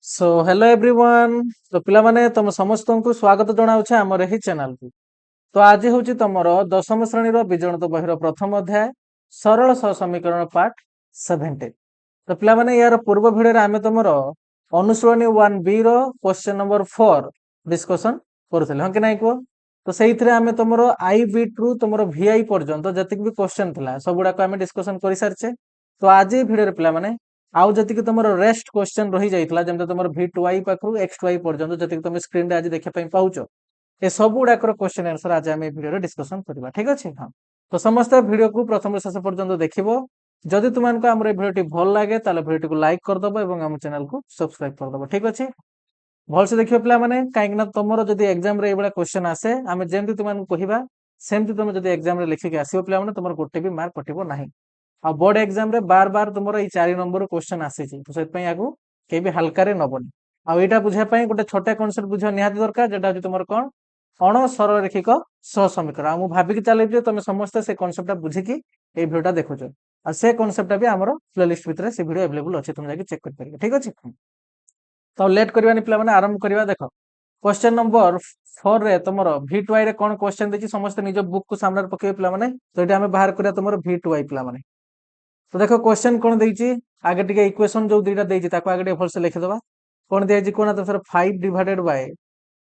So hello everyone. तो पिला माने तुम समस्त को स्वागत जनाऊे आमर ही चैनल को। तो आज हूँ तुमर दशम श्रेणी बीजगणित बहिर प्रथम अध्याय सरल समीकरण पार्ट 17। तो पिला माने यार पूर्व भिडियो आम तुम अनुश्रेणी 1B क्वेश्चन नंबर 4 डिस्कसन करूँ हाँ कि नहीं कह। तो से आम तुम आई बीट रु तुम VI पर्यंत जी भी क्वेश्चन था सब गुड़ाक आम डिस्कसन कर सारी। तो आज भिडियो पिला माने आउ जति तुम रेस्ट क्वेश्चन रही जाइए जमी तुम V2I पाखु X2I पर्यंत जी तुम स्क्रीन आज देखा पाच ए सब गुड़ाक क्वेश्चन आंसर आज आम भिडियो डिस्कसन करवा ठीक अच्छे। हाँ तो समस्त भिडियो को प्रथम शेष पर्यंत देखो। जदि तुमको आम भिडियो भल लगे ताले भिडियो को लाइक करदब और आम चैनल को सब्सक्राइब करदब ठीक अच्छे। भलसे देखिए पिला माने कहीं तुम जब एग्जाम ये क्वेश्चन आसे आम जमी तुमको कहवा सेमती तुम जब एग्जाम लिखिक आसो पिला तुम गोटे भी मार्क कटो ना। आ बोर्ड एग्जाम रे बार बार तुम ये 4 नंबर क्वेश्चन आसी तो से के भी हल्का नबनी। आईटा बुझापी गोटे छोटा कनसेप्ट बुझ निहाती दरकार जेटा तुम कौन अण सररेखिक सहसमीकरण मुझे भाविकी चलि तुम समस्ते से कनसेप्टा बुझिकी ये भिडियोटा देखुच आ से कनसेप्टा भी आम प्लेलिस्ट भितर से भिडियो अवेलेबल अच्छे तुम जाके चेक कर ठीक अच्छे। तो लेट करवानी पिला माने आरंभ करवा देख क्वेश्चन नंबर 4 रे तुम V2I रे कौन क्वेश्चन देखिए समस्त निज बुक को सामने पकड़े पिला माने। तो ये आम बाहर करिया तुम V2I पिला माने। तो देखो क्वेश्चन कौन देइछि आगे टिके इक्वेशन जो दुईटा देइछि ताको आगे टिके भलसे लिखिदबा। कौन दियाछि कोन तो sir 5 divided by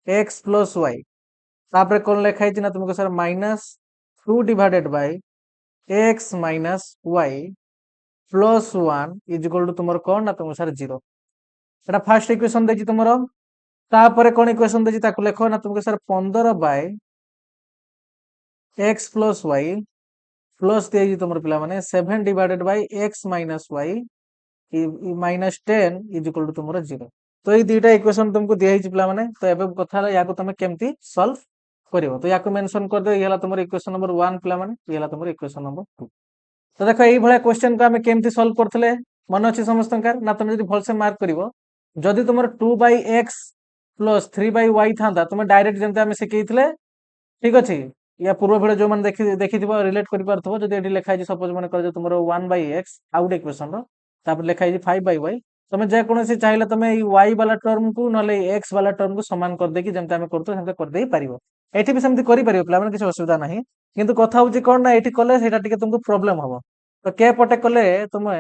x plus y तापर कौन लिखा है ना तुमको sir -2 divided by x minus y plus 1 is equal to तुमर कौन ना तुमको सर 0। एटा फर्स्ट इक्वेशन देछि तुमर। तापर कौन इक्वेशन देछि ताको लिखो ना तुमको sir 15 by x plus y plus दियाछि तुमर पिला माने 7 divided by x minus y -10 is equal to तुम 0। तो ये दुईटा इक्वेशन तुमको दिखाई पिला माने। तो एबे कथा या तुम केमती सॉल्व करिवो तो या मेंशन कर दे ये तुम इक्वेशन नंबर 1 पिला माने ये तुम इक्वेशन नंबर 2। तो देखो यही भाया क्वेश्चन को आम केमती सॉल्व करथिले मन अच्छी समस्त ना तुम जब भलसे मार्क करिवो जदि तुम 2/x प्लस 3/y था तुम डायरेक्ट जमते आम शिखैथिले ठीक अच्छे। या पूर्व भिडियो जो मैंने देखि रिलेट कर पारथबो जदि एठी लिखा है सपोज मन कर तुम 1/x आउट इक्वेशन लिखा है 5/y तुम जेकोसी चाहिए तुम y वाला टर्म को ना एक्स वाला टर्म को सामान करदेकी जमी आम करदे पार ये भी सेमती कर पे किसी असुविधा ना। किंतु कथा हूँ कौन ना ये कले तुमको प्रोब्लेम हम तो के पटे कले तुम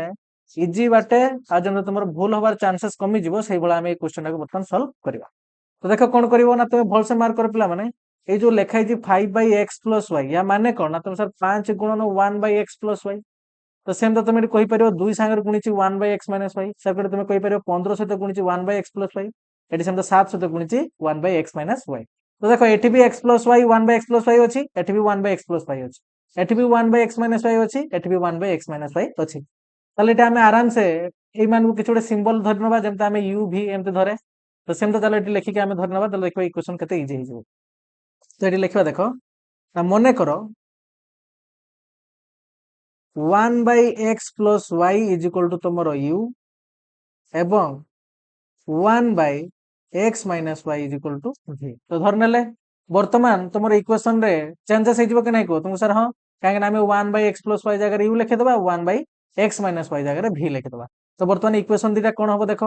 इजी बाटे आ जब तुम भूल हबार चांसेस कमिज से आम क्वेश्चन को बर्तमान सल्व करवा। तो देख कौन कर तुम भलसे मार्क कर पिला माने ये जो लिखाई 5/x प्लस y या माने कौन ना तुम सर 5 गुणन 1/x प्लस y। तो सेम तो तुम कहीपर 2 सांगे गुणी 1/x माइनस y से तुम कहीपर 15 सहित गुणी 1/x प्लस y ये सेम 7 सहित गुणी 1/x माइनस y। तो देखो ये भी x plus y 1/x plus y अच्छी एटी भी 1/x प्लस y अच्छी एटी भी 1/x माइनस y अच्छी एटी भी 1/x माइनस y अच्छी। ताले एटा आम आराम से ये मान किसी गोटे सिंबल धरि नबा जमते आम u v एमती धरे। तो सेम तो ये लिखिक आम धरि नबा देखो इक्वेशन केते इजी हो। तो ये लिखा देख ना मन कर 1/x plus y is equal to तुम u एवं 1/x minus y is equal to v। तो धर नेले वर्तमान तुम इक्वेशन रे चेंजेस हो कि नहीं कह तुमको सर हाँ कहीं आम 1/x प्लस y जगह u लिखिदबा 1/x माइनस y जगह v लिखिदबा। तो वर्तमान इक्वेशन दीटा कौन हम देख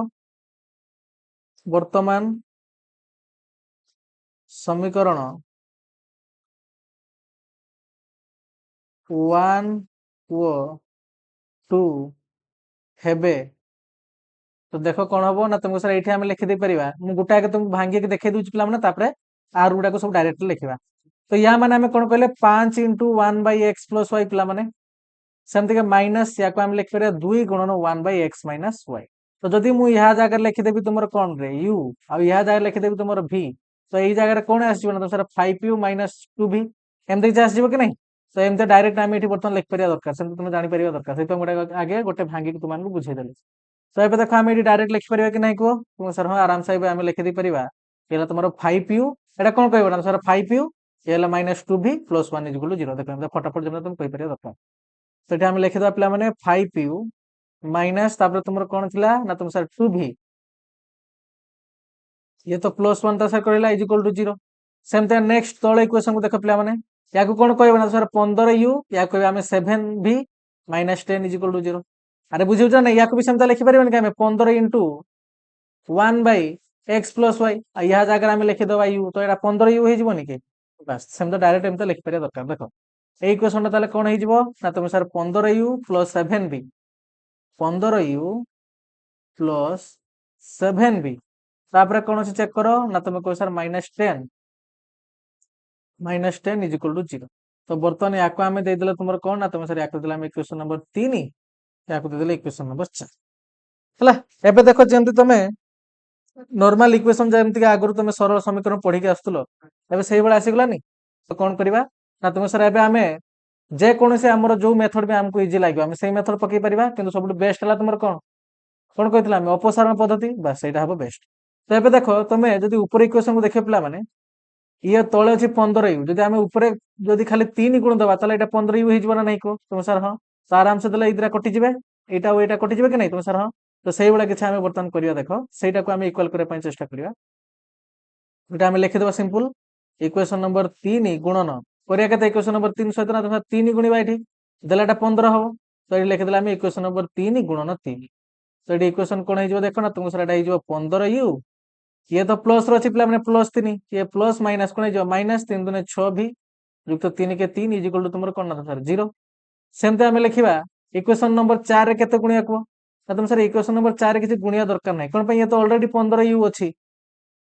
वर्तमान समीकरण 1 व 2 हेबे। तो देख कौन हम ना तुमको सर ये लिखी दे पार मुझे गोटाक तुमको भांगिक देखे दूसरी पे तापर आर गुड़ाक सब डायरेक्ट लिखा। तो या मैंने आम कौन कहले 5 इंटू 1/x प्लस y पिला माने सेमती माइनस या लिखिपर 2 गुणन 1/x माइनस y। तो जदि मुझे यहाँ जगह लिखिदेवी तुम कौन रे u आ जगह लिखिदेवी तुम v तो यही जगह कौन आसो ना सर 5u माइनस 2v एमती किसी आसो कि नहीं। तो एमती डायरेक्ट आम ये बर्तमान लिखिपर दरकार से तुम जापर दरकार से गोटे आगे गोटे भांगिक तुमको बुझेदेली। तो ये देखो आम ये डायरेक्ट लिखिपर कि नहीं कह तुम सर हाँ आराम से आम लिखिदे पार ये तुम 5u एटा कौन कह ना सर 5u ये -2v प्लस 1 इज 0 देखो फटाफट जब तुम कहीपर दरकार। तो ये आम लिखिदा पे 5u माइनस तुम कौन थी ना तुम सर 2v ये तो प्लस 1 सर कहला इज इक्वल टू 0। सेमती नेक्स्ट तल इक्वेशन को देख पे या कौन कह ना सर 15u या कह 7v -10 इज इक्वल टू 0। अरे बुझे ना या भी सेमती लिखिपर कि 15 into 1 by x plus y या जगह आम लिखिदबा यू तो यहाँ 15u हो कि बास सेम डायरेक्ट एमती लिखिपर दरकार देख ये इक्वेशन ताले कौन हो ना तुम sir 15u plus 7b 15u plus 7b तापर कौन अच्छे चेक कर ना तुम कह सर -10 इज इक्वल टू 0 तो बर्तमान या आम देदेले तुम कौन ना तुम सर या इक्वेशन नंबर 3 या देदेले इक्वेशन नंबर 4 है एबे देखो जमती तुम नॉर्मल इक्वेशन जमती आगु तुम सरल समीकरण पढ़ी आसुल एबे से भाई आसीगलानी तो कौन करवा ना तुम सर एबे आमे जेकोसी आमर जो मेथड भी आमको इजी लगे आम से मेथड पकई पार कि सब बेस्ट है तुम कौन कौन कहते अपसारण पद्धति बस यहाँ हम बेस्ट तो ये देख तुम्हें जब ऊपर इक्वेशन को देख पे मैंने ये तले अच्छे 15u जब आम ऊपर जब खाली 3 गुण दबा ताले 15u हो नहीं कह तुम सर हाँ तो आराम से देले इधर कटिजे यहाँ कटिजे कि नहीं तुम सर हाँ तो से भाई किसी आम बर्तमान करवा देख से इक्वाल करने चेष्टा करवा आम लिखिदे सिंपल इक्वेशन नंबर 3 गुणन करिया इक्वेशन नंबर 3 सहित ना तुम 3 गुणवा ये देला 15 हम तो ये लिखिदे आम इक्वेशन नंबर 3 गुणन 3 तो ये इक्वेशन कौन हो देख ना तुम सर ये 15u ये तो प्लस रही पे मैंने +3 ये प्लस माइनस कौन हो -3 दूने 6 भी युक्त 3 के 3 इज इक्वल टू तुम कौन ना सर 0 सेमती आम लिखा इक्वेशन नंबर 4 केते गुणिया कह ना तुम सर इक्वेशन नंबर 4 किसी गुणिया दरकार नहीं कौन ये तो ऑलरेडी 15u अच्छी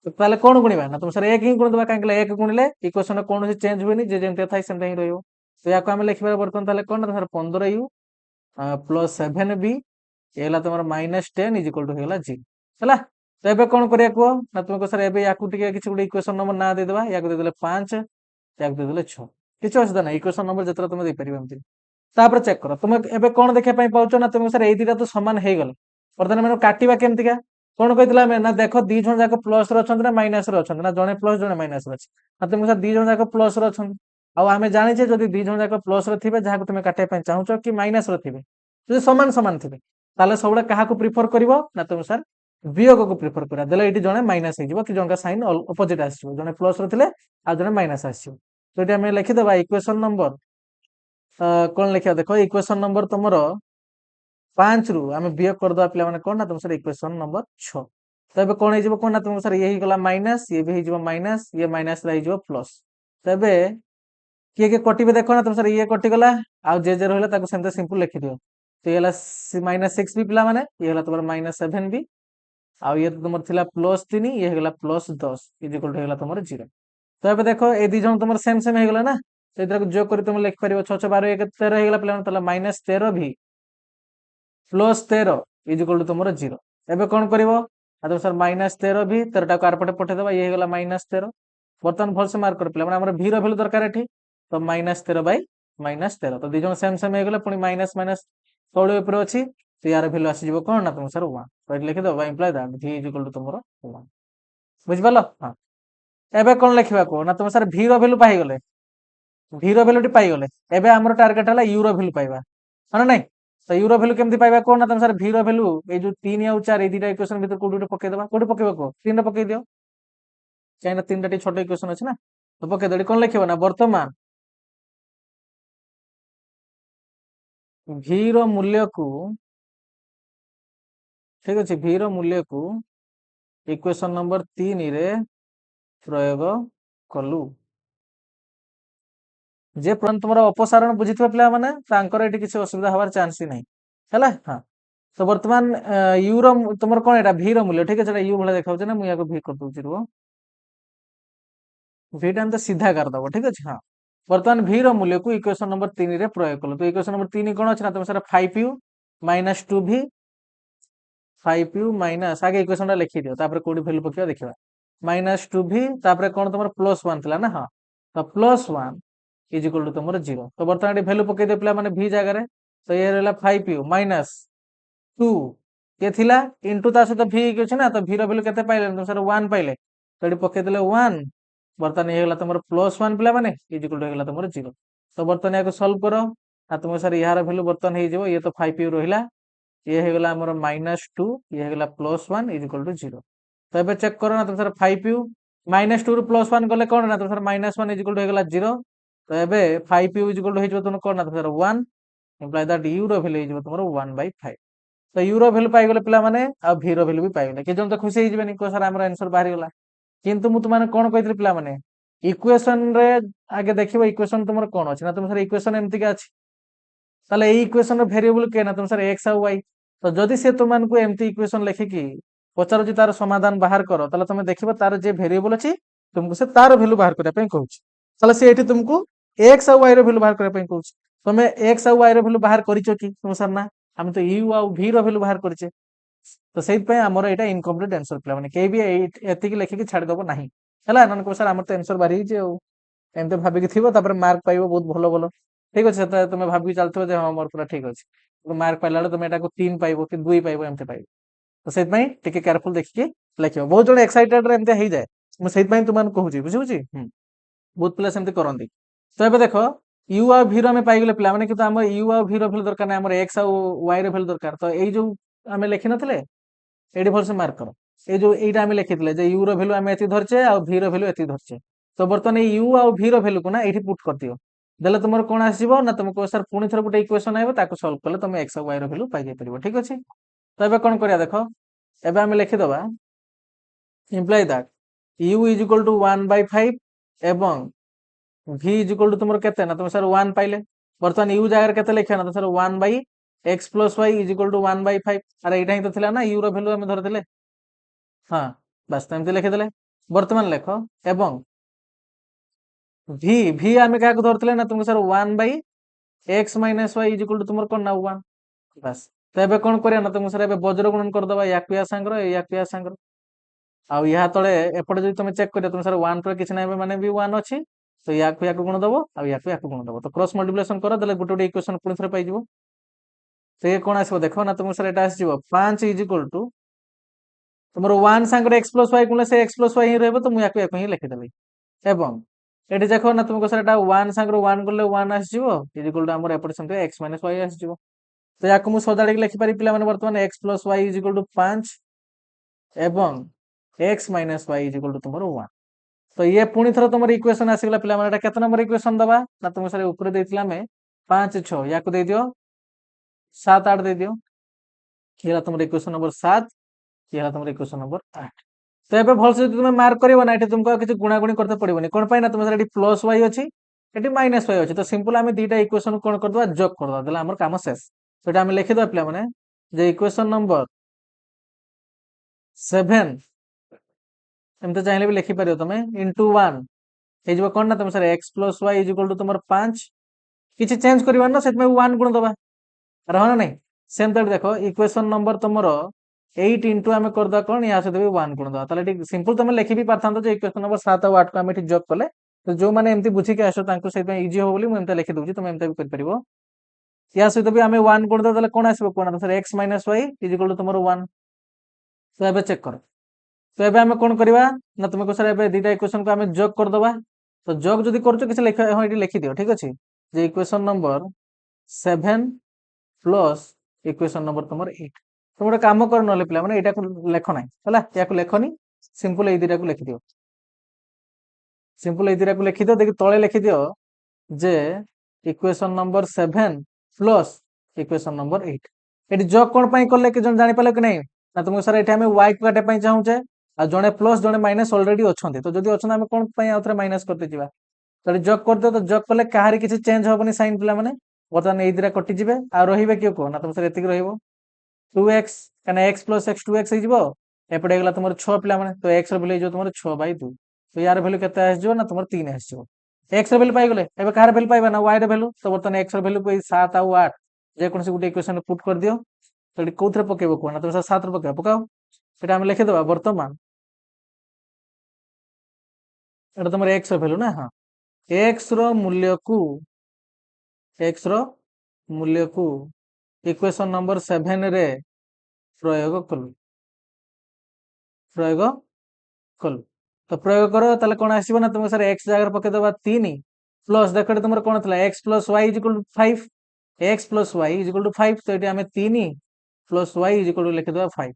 तो ताले कौन गुणवा ना तुम सर एक ही गुणिदेवा कहीं एक गुणिले इक्वेशन कौन चेंज हुए जमी था सेमती ही रही तो या आम लिखा बर्तमान ताले कौन ना सर 15u प्लस 7b ये तुम -10 इज इक्वल टू होगा 0 है तो ये कौन करिया कह ना तुम सर एबे या किसी गोटे इक्वेशन नंबर ना देदेबा या देदेले 5 या देदेले 6 किसी असुविधा ना इक्वेशन नंबर जितने तुम देपर एमती तापर चेक कर तुम एबे कौन देखा पाउच ना तुम सर ये तो सामान हो गले बर्तमान मैंने काटा केमतिका कौन कहते ना देख दी जन जाक प्लस ना माइनस ना जड़े प्लस जड़े माइनस अच्छे ना तुम सर दी जन जाक प्लस आम जाचे जब दी जन जाक प्लस थे जहाँ तुम काटापी चाहूच कि माइनस थे सामान सामान थे ताले सब क्या प्रिफर कर ना तुम सर वियोग को प्रिफर करा देले ये जड़े माइनस हो कि जन का साइन अपोजिट आसो जड़े प्लस रे आ जड़े माइनस आसो तो ये आम लिखिदे इक्वेशन नंबर कौन लिखा देख इक्वेशन नंबर तुम 5 रु आम वियोग करदे पे कौन ना तुम सर इक्वेशन नंबर 6 तो ये कौन हो कौन ना तुम सर ये गला माइनस ये भी हो माइनस ये माइनस प्लस तो ये किए किए कटे देख ना तुम सर ये कटिगला आउ जे रहा सेमती सिंपल लिखि दियो तो ये -6 भी पिला माने ये तुम -7 भी आउ ये तो तुम थिला +3 ये गला +10 इज इक्वल टू तुम 0 तो ये देख ये दी जन तुम सेम सेम हो गला ना तो इधर जोग कर तुम लिखिपार 6 6 12 1 13 हो गला पे -13 भी +13 इज इक्वल टू तुम 0 एबे कौन कर तुम सर -13 भी 13 को आरपटे पठेदबा ये गला -13 बर्तमान भल से मार्क कर पे भी भैल्यू दरकार ये तो -13 बाई -13 तो दी जन सेम सेम हो गले पुणी माइनस माइनस तौड़ ऊपर अच्छी तो यार भैल्यू आसीज कौन ना तुम सर 1 तो ये लिखिदब imply that v is equal to तुम 1 बुझिपाल हाँ एबे कौन लिखा कह ना तुम सर v भैल्यू पाईगले v भैल्यू पाईगले एबे आमर टार्गेट है u भैल्यू पाइबा हाँ ना तो यूरो भैल्यू केमती पाइबा कौन ना तुम सर v भैल्यू ये जो 3 और 4 ये दुटा इक्वेशन भीतर कोड पकईदबा कोड पकेब कह 3 पकई दियो कहीं 3टा छोट इक्वेशन अच्छे ना तो पकईदे कौन लिखे ना बर्तमान v मूल्य को ठीक अच्छे v मूल्य को इक्वेशन नंबर 3 रे प्रयोग कलु जे तुम अपसारण बुझी पे मैंने ये किसी असुविधा हमार चांस ही नहीं है हाँ तो बर्तमान यूरो तुम कौन यहाँ भीर मूल्य ठीक है यू भाई देखा ना मुझे भी कर दूसरी रुह भीटा तो सीधा करदब ठीक अच्छे हाँ बर्तमान भीर मूल्य को इक्वेशन नंबर 3 रे प्रयोग कल तो इक्वेशन नंबर 3 कौन अच्छे ना तुम sir 5u - 2v 5u minus आगे इक्वेशन लिखी दियो कौटी भैल्यू पकड़ देखा -2v कौन तुम +1 थी ना हाँ तो +1 इज इक्वल टू तुम 0 तो बर्तमान ये भैल्यू पकई पे मैंने v जगह तो ये रहा 5u -2 ये थिला इंटू ता सहित v अच्छे ना तो v भैल्यू के पाइले तुम सर 1 पाइले तो ये पकईदे 1 बर्तमान ये तुम +1 पे मैंने इज इक्वल टू तुम 0 तो बर्तमान या सल्व कर ना तुम सर यार भैल्यू बर्तमान हो ये तो 5u रहा ये होगला आमर -2 ये होगला +1 इज इक्वल टू 0 तो ये चेक करो ना तुम सर 5u -2 ରୁ +1 गले कौन ना तुम सर -1 इज इक्वल टू होगला 0 तो ये 5u इज इक्वल टू हो तुम कौन ना तुम सर 1 इम्प्लाय दैट u रो वैल्यू हो तुम 1/5 तो यू रो भैल्यू पाइगले पिला माने आ v रो भैल्यू भी पाइगले के जन तो खुशी हे जिवेनी को सर हमर आंसर बाहरी गला किंतु मु तुमाने कोन कहितली पिला माने इक्वेशन रे आगे देखिबो इक्वेशन तुमर कोन अछि ना तुम सर इक्वेशन एमति के अछि ताले ए इक्वेशन रो वेरिएबल के ना तुम सर x आ y तो जदि से तुमान को एमति इक्वेशन लेखि कि पचारो जे तार समाधान बाहर करो ताले तुम देखिबो तार जे वेरिएबल अछि तुमको से तार वैल्यू बाहर करे पई कहूछ ताले से एठी तुमको x आ y रो वैल्यू बाहर करे पई कहूछ तुमे x आ y रो वैल्यू बाहर करिचो कि तुम सर ना हम तो u आ v रो वैल्यू बाहर करछे तो सेहि पई हमर एटा इनकम्प्लीट आंसर पिला माने के भी एति कि लेखि कि छाडी दबो नाही हला नन को सर हमर तो आंसर बारी जे एमते भाबी कि थिबो तापर मार्क पाइबो बहुत भलो भलो ठीक अछि त तुमे भाबी चलथो जे हां मोर पूरा ठीक अछि तो मार्क पाइला तुमे एटा को 3 पाइबो कि 2 पाइबो एमते पाइबो तो सेहि पई टिके केयरफुल देखि के लेखियो बहुत जण एक्साइटेड रे एमते हेइ जाय मु सेहि पई तुमान कहूची बुझिबुची बहुत पिला सेमते करंती तो एबे देखो u आ v रो हमें पाइगले पिला माने कि तो हम u आ v रो वैल्यू दरकार नै हमर x आ y रो वैल्यू दरकार तो एई जो हमें लेखि नथले एडी भलसे मार्क करो ए जो एटा हमें लिखितले जे u रो वैल्यू हमें एति धरछे आ v रो वैल्यू एति धरछे तो बर्तन ए u आ v रो वैल्यू को ना एठी पुट कर दियो देले तुमर कोन आसीबो ना तुमको सर पुनी थर गुटे इक्वेशन आइबो ताको सॉल्व करले तुम x आ y रो वैल्यू पाइ जाय परिबो ठीक अछि तो एबे कोन करिया देखो एबे हमें लिखि दबा imply that u is equal to 1 by 5 एवं v इज इक्वल टू तुमर केते ना तुम सर 1 पाइले बर्तन u जागर केते लिखिया ना तो सर 1 by x plus y is equal to 1 by 5 अरे एटा ही तो थिला ना u रो वैल्यू हमें धर देले हां बस तो एमति लिखि देले वर्तमान लेखो एवं v v आमे का को धरतले ना तुमको sir 1 by x minus y is equal to तुमर कोन ना 1 बस तो एबे कोन करिया ना तुमको सर एबे वज्र गुणन कर दबा या संग्र या संग्र आ या तळे एपटे जदि तुम चेक करिया तुम सर 1 पर किछ नाइबे माने भी 1 अछि तो या को गुण दबो आ या को गुण दबो तो क्रॉस मल्टीप्लिकेशन करो देले गुटे गुटे इक्वेशन पुनी थरे पाइ जिवो तो ये कोन आसीबो देखो ना तुम sir Etah आसीबो 5 is equal to तुमर 1 संग्र x plus y गुणले से x plus y ही रहबो तो मु या को ही लिखि देबे एवं एठी देखो ना तुमको सर एटा 1 संग्र 1 गुणले 1 आसीबो इज इक्वल टू हमर एपटे संते x minus y आसीबो तो याको मु सदाडी लिखि पारि पिला माने वर्तमान x plus y is equal to 5 एवं x minus y is equal to तुमर 1 तो ये पुनी थरो तुमर इक्वेशन आसीगला पिला माने एटा केते नंबर इक्वेशन दबा ना तुम सर ऊपर देथिला में 5 6 याको दे दियो 7 8 दे दियो किला तुमर इक्वेशन नंबर 7 किला तुमर इक्वेशन नंबर 8 तो एबे भलसे जदि तुमे मार्क करिवो ना एठी तुमको किछ गुणा गुणी करते पड़िबोनी कोन पई ना तुम सर एठी प्लस y अछि एठी माइनस y अछि तो सिंपल हमें दीटा इक्वेशन कोन कर दबा जोग कर दबा देला हमर काम शेष तो एटा हमें लिखि दबा पिला माने जे इक्वेशन नंबर 7 एमते चाहिले भी लिखि परियो तमे इनटू 1 हे जबो कोन ना तुम sir x plus y is equal to तुमर 5 किछि चेंज करिवान ना सेत में 1 गुण दबा रहना नहीं सेम तो देखो इक्वेशन नंबर तुमरो 8 इंटू हमें कर दा कोन या से देबे 1 गुण दा ताले ठीक सिंपल तुम लिखि भी पारथान जे इक्वेशन नंबर 7 और 8 को हमें ठीक जॉब करले तो जो माने एमती बुझी के आसो तांको सेत में इजी हो बोली मु एमते लिखि दउची तुम एमते भी कर परिबो या से भी हमें 1 गुण दा ताले कोन आसीबो कोन ना sir x minus y is equal to तुमरो 1 तो एबे चेक करो तो एबे हमें कोन करबा ना तुमको सर एबे दीटा इक्वेशन को हमें जोग कर दबा तो जोग जदी करछो किछ लिख हां एटी लिखि दियो ठीक अछि जे equation number 7 plus equation number तुमर 8 तुम गोटे काम कर नले पिला माने एटा को लेख नाही हला या को लेखनी सिंपल ए दीटा को लिखि दियो सिंपल ए दीटा को लिखि दियो देखि तळे लिखि दियो जे equation number 7 plus equation number 8 एटी जोग कोन पई करले कि जन जानि पाले कि नहीं ना तुमको सर एटी हमें y को काटे पई चाहूचे आ जणे प्लस जणे माइनस ऑलरेडी अछंती तो जदी अछन हमें कोन पई आउथरे माइनस करते जिबा तो जोग कर दो तो जोग करले काहारी किछि चेंज होबनी साइन पिला माने बर्तमान ए दिरा कटि जिबे आ रहिबे कियो को ना तुम सर एतिक रहिबो 2x कने x plus x 2x हे जिवो एपडे गेला तुमर 6 पिला माने तो x रो वैल्यू जो तुमर 6 बाय 2 तो यार वैल्यू केते आस जिवो ना तुमर 3 आस जिवो x रो वैल्यू पाइ गेले एबे कार वैल्यू पाइबा ना y रो वैल्यू तो बर्तमान x रो वैल्यू को 7 आ 8 जे कोनसे गुटे इक्वेशन पुट कर दियो तो एटी कोथरे पकेबो को ना तुम 7 रो पकाओ सेटा हम लिखि दबा वर्तमान एटा तुमर x रो वैल्यू ना हां x रो मूल्य को इक्वेशन नंबर 7 रे प्रयोग कलु तो प्रयोग करो ताले कोन आसीबो ना तुम सर x जागर पके दबा 3 प्लस देखो तुमर कोन थला x plus y is equal to 5 x plus y is equal to 5 तो एटी हमें 3 plus y is equal to लिखि दबा 5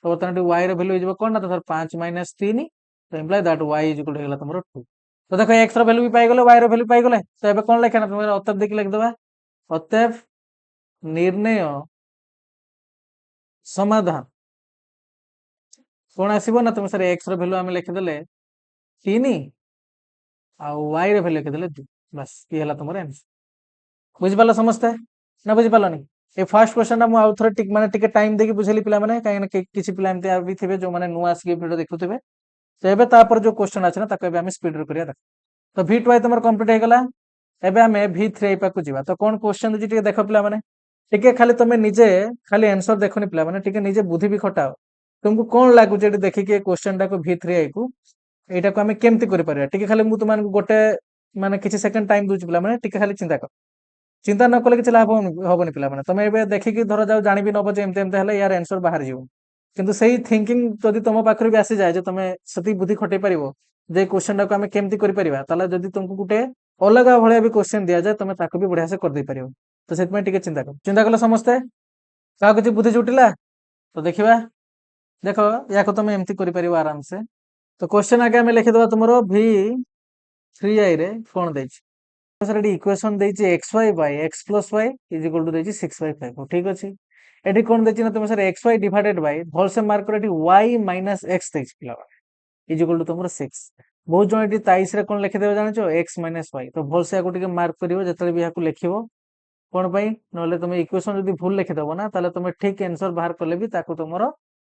तो बर्तमान y रो वैल्यू इजबो कोन ना तो सर 5 minus 3 तो imply that y is equal to हेला तुमर 2 तो देखो x रो वैल्यू भी पाइ गेलो y रो वैल्यू पाइ गेले तो एबे कोन लेखना तुम अतएव देखि लिख दबा अतएव निर्णय समाधान कौन आसीबो ना तुम सर x रो वैल्यू आमे लिखिदेले 3 आउ y रो वैल्यू लिखिदेले 2 बस ये हला तुमर आंसर बुझि पालो समझते ना बुझि पालोनी ए फर्स्ट क्वेश्चन ना मु आउ थोड़ा टिक माने टिके टाइम देकी बुझेली पिला माने काहे ना किछि पिला एमते आ भी थिबे जो माने नुआ आसी वीडियो देखुथिबे तो एबे तापर जो क्वेश्चन अछि ना ताको एबे हम स्पीड रे करिया देख तो v2 तुमर कंप्लीट हे गला एबे हमें v3 पाकु जिबा तो कोन क्वेश्चन दिछि टिके देखो पिला माने टिके खाली तमे निजे खाली आंसर देखोनी पिला माने टिके निजे बुद्धि भी खटाओ तुमको कोन लागु जे देखि के क्वेश्चन टा को v3 को एटा को हमें केमति करि परिया टिके खाली मु तुमान गोटे माने किछि सेकंड टाइम दुछि पिला माने टिके खाली चिंता कर चिंता न कले किछि लाभ होबनी पिला माने तमे एबे देखि कि धर जाऊ जानि भी नबो जे एमते एमते हले यार आंसर बाहर जिवो किंतु सही थिंकिंग जदि तुम पाखरे भी आसी जाए जे तमे सती बुद्धि खटै परिबो जे क्वेश्चन टा को हमें केमति करि परिबा ताले जदि तुमको गुटे अलग भलिया भी क्वेश्चन दिया जाए तमे ताको भी बढ़िया से कर दे परिबो तो सेत में टिके चिंता कलो समझते का किछि बुद्धि जुटिला तो देखिबा देखो याको तमे एमति करि परिबो आराम से तो क्वेश्चन आगे हमें लिखि दबा तुमरो v3i रे कोन दैछि सर एटी इक्वेशन दैछि xy by x plus y is equal to दैछि 6/5 ठीक अछि एटी कोन दैछि ना तुम सर xy डिवाइडेड बाय भल से मार्क कर एटी y minus x दैछि पिला इज इक्वल टू तुमरो 6 बहुत जण एटी 23 रे कोन लिखि देबे जानिछो x minus y तो भल से आको टिके मार्क करिवो जतले भी याको लिखिवो कोन पई नले तुमे इक्वेशन जदी भूल लिखि दबो ना ताले तुमे ठीक आंसर बाहर करले भी ताको तुमरो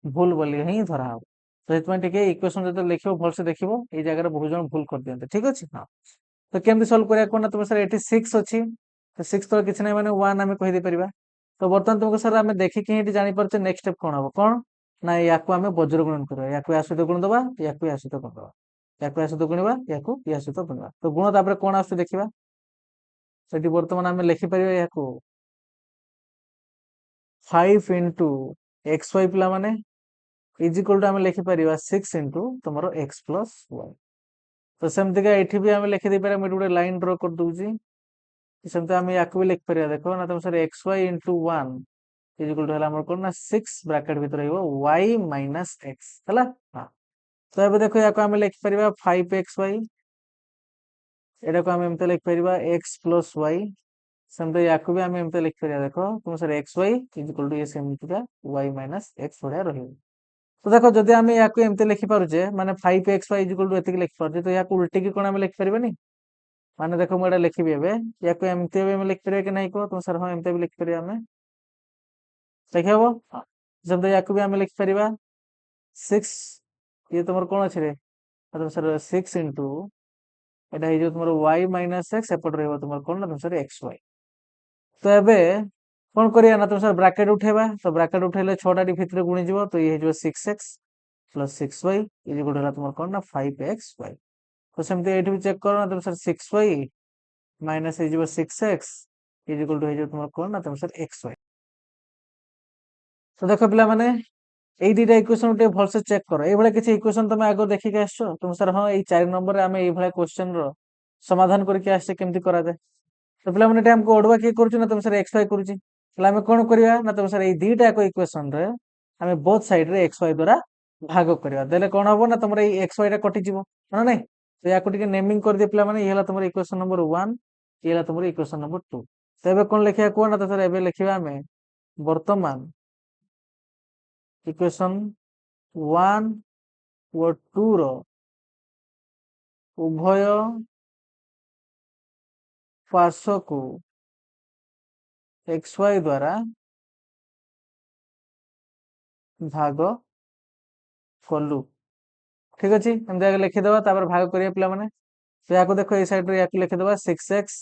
भूल बोली ही धरा हो तो एतमे टिके इक्वेशन जदी लिखिवो भल से देखिवो ए जगह रे बहुत जण भूल कर दियंते ठीक अछि हां तो केमती सॉल्व करिया कोन तुम सर 86 अछि तो 6 तो किछ नै माने 1 हमें कहि दे परिबा तो बर्तन तुमको सर हमें देखि कि एटी जानि परछे नेक्स्ट स्टेप कोन हबो कोन ना याको हमें वज्र गुणन करबा याको या सहित गुण दबा याको या सहित गुण दबा याको या सहित गुणवा याको या सहित गुणवा तो गुण तापर कोन आसे देखिबा सेठी वर्तमान हमें लिखि परिबा याको 5 into xy पिला माने इज इक्वल टू हमें लिखि परिबा 6 into तुमरो x plus y तो सेमति का एठी भी हमें लिखि दे पारे मैं गोटे लाइन ड्रा कर दूची सेमति हमें याको भी लिख परिया देखो ना तुम सर xy into 1 is equal to हला हमर कोन ना 6 ब्रैकेट भीतर रहइबो y minus x हला हां तो एबे देखो याको हमें लिख परिबा 5xy एटा को हमें एमते लिख परिबा x plus y सेमते याको भी हमें एमते लिख परिया देखो तुम सर xy इज इक्वल टू ये सेमति का y minus x बढ़िया रहिबो तो देखो जदि हमें याको एमते लिखि पारुचे माने 5xy इज इक्वल टू एतिक लिखि पारुचे तो याको उल्टी की कोन हमें लिख परिबेनी माने देखो मु एटा लिखिबी एबे याको एमते भी हम लिख परिबे कि नै को तुम सर हां एमते भी लिख परिबा हमें देखिबो जब याको भी हमें लिख परिबा 6 ये तुमर कोन अछि रे तुम सर 6 into एटा हे जो तुमर y minus x एपट रहबो तुमर कोन ना तुम सर xy तो एबे कोन करिया ना तुम सर ब्रैकेट उठेबा तो ब्रैकेट उठेले 6 टा भितरे गुणी जीवो तो ये जो 6x plus 6y is equal to तुमर कोन ना 5xy तो सेमते एठी भी चेक करो ना तुम सर 6y माइनस हे जो 6x इज इक्वल टू हे जो तुमर कोन ना तुम सर xy तो देखो पिला माने एई दिटा इक्वेशन उठे भल से चेक करो एई भले किछि इक्वेशन तुम आगो देखि के आछो तुम सर हां एई 4 नंबर रे हमें एई भले क्वेश्चन रो समाधान करके आछे केमति करा जाय तो पिला माने टाइम को ओडवा के करूची ना तुम सर xy करूची तला हमें कोन करिया ना तुम सर एई दिटा को इक्वेशन रे हमें बोथ साइड रे xy द्वारा भाग करिया देले कोन हबो ना तुमरे एई xy टा कटि जीवो ना नै तो याको टिके नेमिंग कर दे पिला माने ये हला तुमर इक्वेशन नंबर 1 ये हला तुमर इक्वेशन नंबर 2 तो एबे कोन लिखिया को ना तो सर एबे लिखिबा हमें वर्तमान इक्वेशन 1 और 2 रो उभय पार्श्व को xy द्वारा भाग कलु ठीक अछि हम जाके लिखि देबा तापर भाग करिया पिला माने तो याको देखो ए साइड रे याको लिखि देबा 6x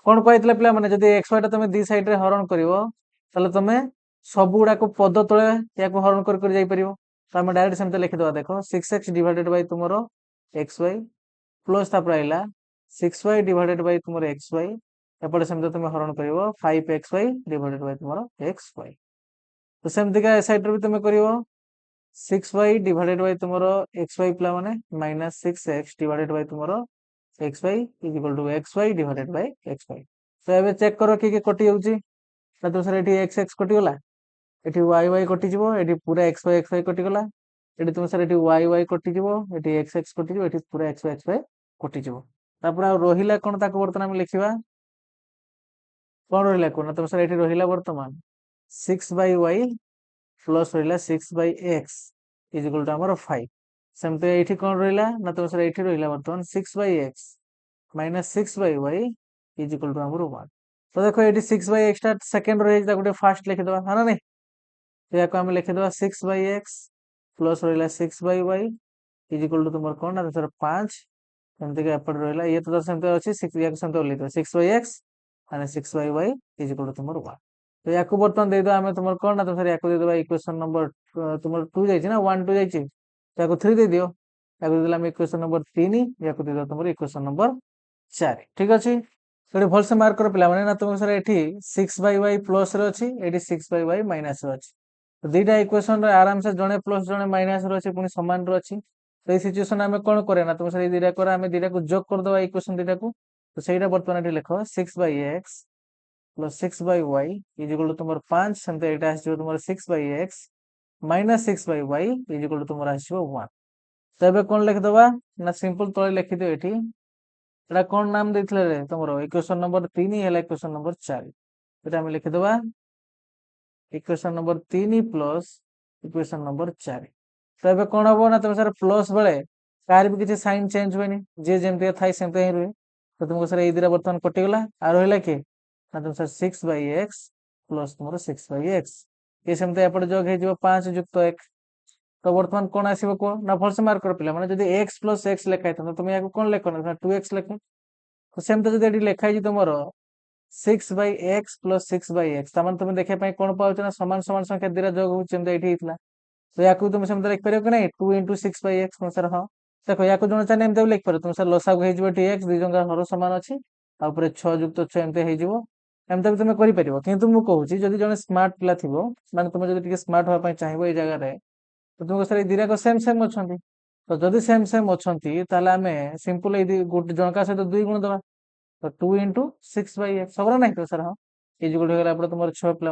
कोन कहितले पिला माने जदी xy टा तमे दी साइड रे हरण करिवो तले तमे सब गुडा को पद तळे याको हरण कर जाई परिवो तो हम डायरेक्ट सेमते लिखि देबा देखो 6x डिवाइडेड बाय तुमरो xy प्लस तापर आइला 6y डिवाइडेड बाय तुमरो xy एपटे सेमते तमे हरण करिवो 5xy डिवाइडेड बाय तुमरो xy तो सेमते का साइड रे भी तमे करिवो 6y डिवाइडेड बाय तुमरो xy पिला माने माइनस 6x डिवाइडेड बाय तुमरो xy is equal to xy divided by xy तो एबे चेक करो कि कटि होउची ना तो सर एठी x x कटि गला एठी y y कटि जीवो एठी पूरा x y कटि गला एठी तुम सर एठी y y कटि जीवो एठी x x कटि जीवो एठी पूरा x y कटि जीवो तापर आ रोहिला कोन ताको वर्तमान हम लिखिबा कोन रोहिला कोन तुम सर एठी रोहिला वर्तमान 6 by y प्लस रहा 6/x इज इक्वल टू आमर 5 सेमती ये कौन रहा ना तुम सर ये रहा बर्तमान 6/x minus 6/y is equal to आमर 1 तो देखो ये 6/x टा सेकेंड रही गोटे फास्ट लिखिदे हाँ ना नहीं तो या आम लिखिदे 6/x प्लस रहा 6/y इज इक्वल टू तुम कौन ना सर 5 एमती एपट रहा ये तो सेमती अच्छी 6/x minus 6/y is equal to तुम 1 तो या बर्तमान दे आम तुम कौन ना तो सर या देदेबा इक्वेशन नंबर तुम 2 जाइए 1 2 जाइए तो 3 दे दियो या देदेला इक्वेशन नंबर 3 या देदेबा तुम इक्वेशन नंबर 4 ठीक अच्छे तो भल से मार्क कर पिला माने ना तुम सर ये 6/y प्लस रे अच्छी ये 6/y माइनस रे अच्छी तो दुईटा इक्वेशन आराम से जड़े प्लस जड़े माइनस रे अच्छी पुणी समान रे अच्छी तो ये सिचुएशन आम कौन करे ना तुम सर दुईटा कर आम दुईटा को जोग करदे इक्वेशन दुईटा को तो सहीटा बर्तमान ये लिख 6/x plus 6/y is equal to तुम 5 सेमती एटा आसीबो तुम 6/x minus 6/y is equal to तुम आसीबो 1 तो एबे कोन लिख दबा ना सिंपल तळे लिखि दियो एठी एटा कोन नाम देथिले रे तुमरो इक्वेशन नंबर 3 हैला इक्वेशन नंबर 4 एटा हम लिखि दबा equation number 3 plus equation number 4 तो एबे कोन हबो ना तुम सर प्लस बेले कार भी किसी साइन चेंज होनी जे जेमते थाई सेमते ही रहे तो तुमको सर ए दिरा बर्तमान कटि गला आ रहला के ना तुम सर 6/x प्लस तुम 6/x ये सेमते एपट जोग हे 5 युक्त 1 तो बर्तमान कौन आसो कह ना भल से मार्क कर पिला माने जदी x प्लस x लिखाई था तुम या कौन लिख ना 2x लिख तो सेमते जदी लिखाई तुम 6/x प्लस 6/x तमाम तुम देखा कौन पाच ना समान समान संख्या दीरा जोग होता तो या तुम सेमते लिखिपर कि नहीं 2 × 6/x तुम सर हाँ देखो या जो चाहिए एमती लिखिपर तुम सर लसा हो x दुई जंगा हर सामान अच्छी 6 युक्त 6 एमती हो एमती भी तुम कर किंतु मुझे कहूँ जब जन स्मार्ट पिला थी माने तुम जो स्मार्ट हाँपाई चाहिए ये जगह तो तुमको सर दीराक सेम सेम अच्छा तो जदि सेम सेम अच्छा आम सिंपल गोटे जनका सहित 2 गुण दवा तो 2 × 6/x सब ना तो सर हाँ इजिकल हो तुम 6 पिला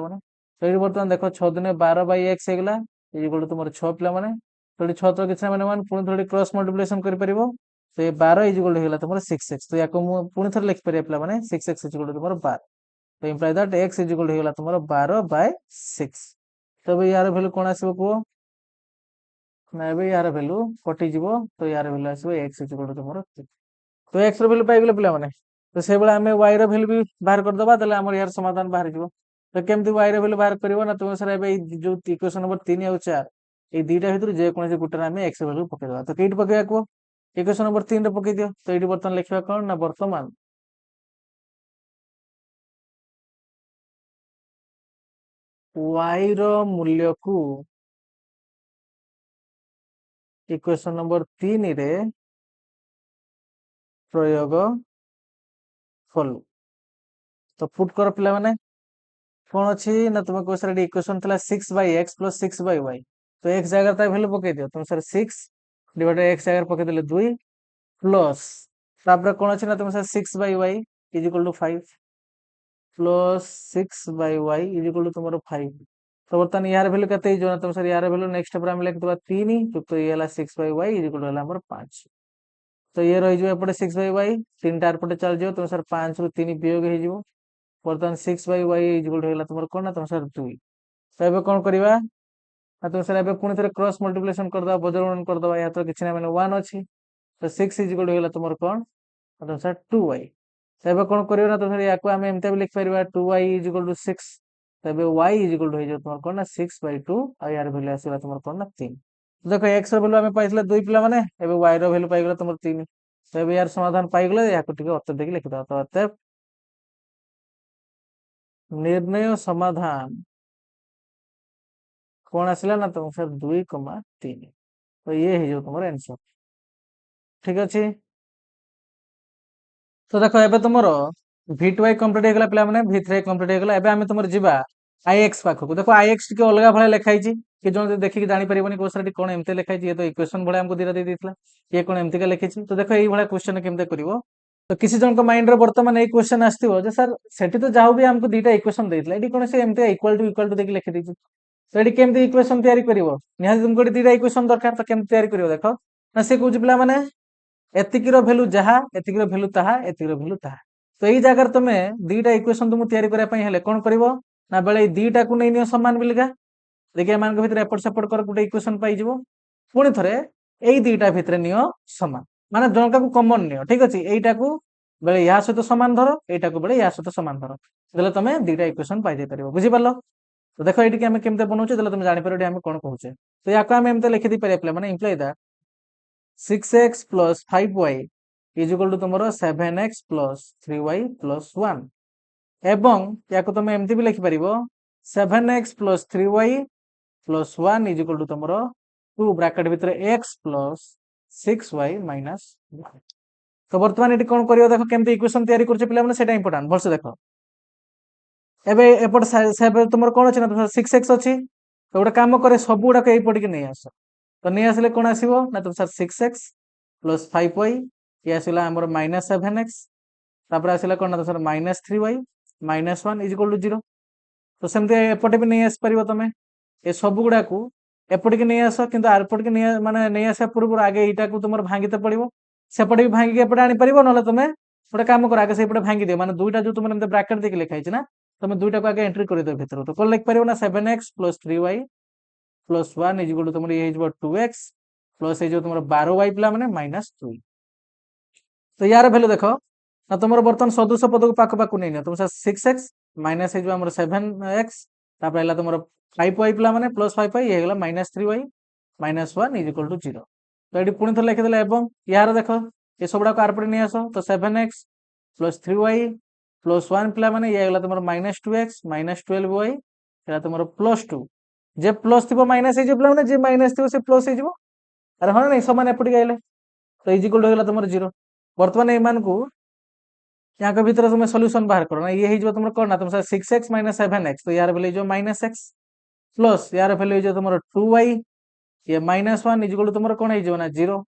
तो ये बर्तमान देख 6 दिन 12/x होगा इजिकल तुम 6 पिला थोड़ी 6 तो किसी मैंने पुणी थोड़ी क्रॉस मल्टिप्लिकेशन कर तो ये 12 इजिकल होगा तुम 6x तो या पुणी थे लिखिपर पे 6x इजिकल तुम 12 तो इम्प्लाई दैट x इजिकल होगा तुम 12/6 तो यार भैल्यू कौन आसो कह ना यार भैल्यू कटिज तो यार भैल्यू आसो x इजिकल तुम तो एक्स रैल्यू पाइगले पे तो से आम वाई रैल्यू भी बाहर करदे तेल आम यार समाधान बाहर जो तो केमती वाई रैल्यू बाहर कर ना तुम सर जो इक्वेशन नंबर 3 और 4 ये दुईटा भर जेको गोटे आम एक्स भैल्यू पकईदे तो कई पकड़ा कह इक्वेशन नंबर 3 पकई दियो तो ये बर्तमान लिखा कौन ना बर्तमान वाई रूल्य को इक्वेशन नंबर 3 रे प्रयोग कलु तो पुट कर पिला माने कौन अच्छी ना तुम कह सर इक्वेशन था 6/x प्लस 6/y तो x जगह भैल्यू पकई दियो तुम सर 6 डिवाइडेड x जगह पकईदे 2 प्लस कौन अच्छी ना तुम सर 6/y is equal to 5 plus 6/y is equal to तुम 5 तो बर्तमान यार भैल्यू के तुम सर यार भैल्यू नेक्स्ट लिखिदा 3 युक्त ये 6/y इज इक्वल टू 5 तो ये रही एपटे 6/y 3टा एपटे चल जाओ तुम सर 5 ରୁ 3 वियोग हो बर्तमान 6/y इजिकल होगा तुम कौन ना तुम सर 2 तो ये कौन करवा ना तुम सर ए पुणी थे क्रॉस मल्टिप्लिकेशन करदे बजर गुणन करदे या तो किसी ना मैंने 1 अच्छी तो 6 इजिकल होगा तुम कौन तुम सर 2y तो ये कौन कर ना तुम या आम एमती भी लिखिपर 2y इजिकल टू 6 तो y इजिकल हो तुम कौन ना 6/2 और यार भैल्यू आसला तुम कौन ना 3 देखो एक्स भैल्यू आम पाई 2 पिला माने वाई भैल्यू पाइगला तुम 3 तो यार समाधान पाइगले या अत्यधिक लिखिद तो अतएव निर्णय समाधान कौन आसला ना तुम सर 2,3 तो ये हो तुम आंसर ठीक अच्छे तो देखो एबे तुम V2 कंप्लीट होगा पे V3 कंप्लीट होगा एबे आम तुम जा IX पाखक देखो IX टी अलग भाई लिखाई कि जो देखिए जापर कौ सर कौन एमती लिखाई ये तो इक्वेशन भाई आमको दीटा देता ये कौन एमती लिखी तो देखो ये क्वेश्चन केमती कर तो किसी जन माइंड रे बर्तमान ये क्वेश्चन आसो सर से तो जहाँ भी आमको दुईटा इक्वेशन देता ये कौन से एमती इक्वाल टू देखिए लिखी तो ये केमती इक्वेशन तैयारी कर निहाती तुमको दुईटा इक्वेशन दरकार तो केमती तैयारी कर देख ना सी कौन पे मैंने एतिकीर भैल्यू जहाँ एतिकीर भैल्यू ताहा एतिकीर भैल्यू ताहा तो यही जगह तुम्हें दुईटा इक्वेशन तुमको तैयारी करने कौन कर ना बेले दुईटा को नहीं नियो समान बिलिका देखिए एमान भितर एपट सेपट कर गोटे इक्वेशन पाइजिवो पुणी थरे एई दुईटा भितर नियो समान माने जनका को कॉमन नियो ठीक अछि एईटा को बेले या सहित समान धरो एईटा को बेले या सहित समान धरो देले तमे दुईटा इक्वेशन पाइ जाय परिबो बुझि पारलो तो देखो एठी हम केमते बनौचे देले तुम जानि पारो हम कोन कहूचे तो याको हम एमते लिखि दी परिया माने imply that 6x plus 5y is equal to तुमरो 7x plus 3y plus 1 एवं याको तुम एमती भी लिखि परिबो 7x plus 3y plus 1 is equal to तुमरो 2 bracket भितर x plus 6y minus 1 तो वर्तमान एटी कोन करियो देखो केमते इक्वेशन तयारी करछे पिला माने सेटा इंपोर्टेंट भलसे देखो एबे एपट सेबे तुमरो कोन अछि ना 6x अछि तो गोटे काम करे सब गुडा के एई पटी के नै आसो तो नहीं आसले कौन आसो ना तुम सर 6x प्लस 5y ये आसला हमर -7x तापर आसला कौन ना sir -3y -1 is equal to 0 तो सेमते एपटे भी नहीं आस परिबो तमे ए सब गुडा को एपटे के नहीं आसो किंतु आरपट के नहीं माने नहीं आसा पूर्व आगे एटा को तुमर भांगीते पड़िबो सेपटे भी भांगी के एपटे आनी परिबो नले तमे गोटे काम कर आगे सेपटे भांगी दियो माने दुईटा जो तुमर एमते ब्रैकेट देके लिखा हिच ना तमे दुईटा को आगे एंट्री करि दो भितर तो कोन लिख परिबो ना 7x plus 3y plus 1 is equal to तुमर ये हिजबो 2x प्लस ये जो तुमर 12y पिला माने -2 तो यार वैल्यू देखो ना तुमर बर्तन सदृश पद को पाक पाक नै न तुम 6x माइनस हे जो हमर 7x तापर हला तुमर 5y पिला माने प्लस 5y ये गेला -3y -1 इज इक्वल टू 0 तो एडी पुणी थले लिखि देला एवं यार देखो ये सबडा को आरपटे नै आसो तो 7x प्लस 3y प्लस 1 पिला माने ये गेला तुमर -2x -12y हला तुमर +2 जे प्लस थिबो माइनस हे जे पिला माने जे माइनस थिबो से प्लस हे जिवो अरे हन नै समान एपटी गाइले तो इज इक्वल टू गेला तुमर 0 वर्तमान एमान को यहाँ के भीतर तुम सॉल्यूशन बाहर करो ना ये ही जो तुम करना तुम 6x - 7x तो यार वैल्यू जो -x प्लस यार वैल्यू जो तुम 2y ये -1 इज इक्वल टू तुम कोन हे जो ना 0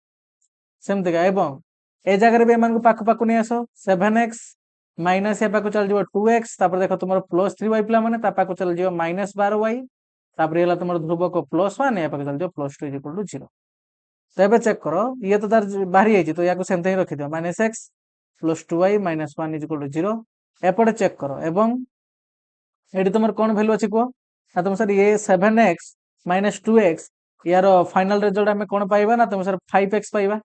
सेमते का एवं ए जगह रे एमान को पाक पाक नै आसो 7x माइनस या पाक चल जिवो 2x तापर देखो तुम +3y पिला माने ता पाक चल जिवो -12y तापर हला तुम ध्रुवक +1 या पाक चल जिवो +2 इज इक्वल टू 0 तो एबे चेक करो ये तो तार बाहरी आइछि तो याको सेमते ही रखि दियो -x plus 2y minus 1 is equal to 0 एपटे चेक करो एवं एडी तुमर कोन वैल्यू अछि को ना तुम सर ये 7x माइनस 2x यार फाइनल रिजल्ट हमें कोन पाइबा ना तुम सर 5x पाइबा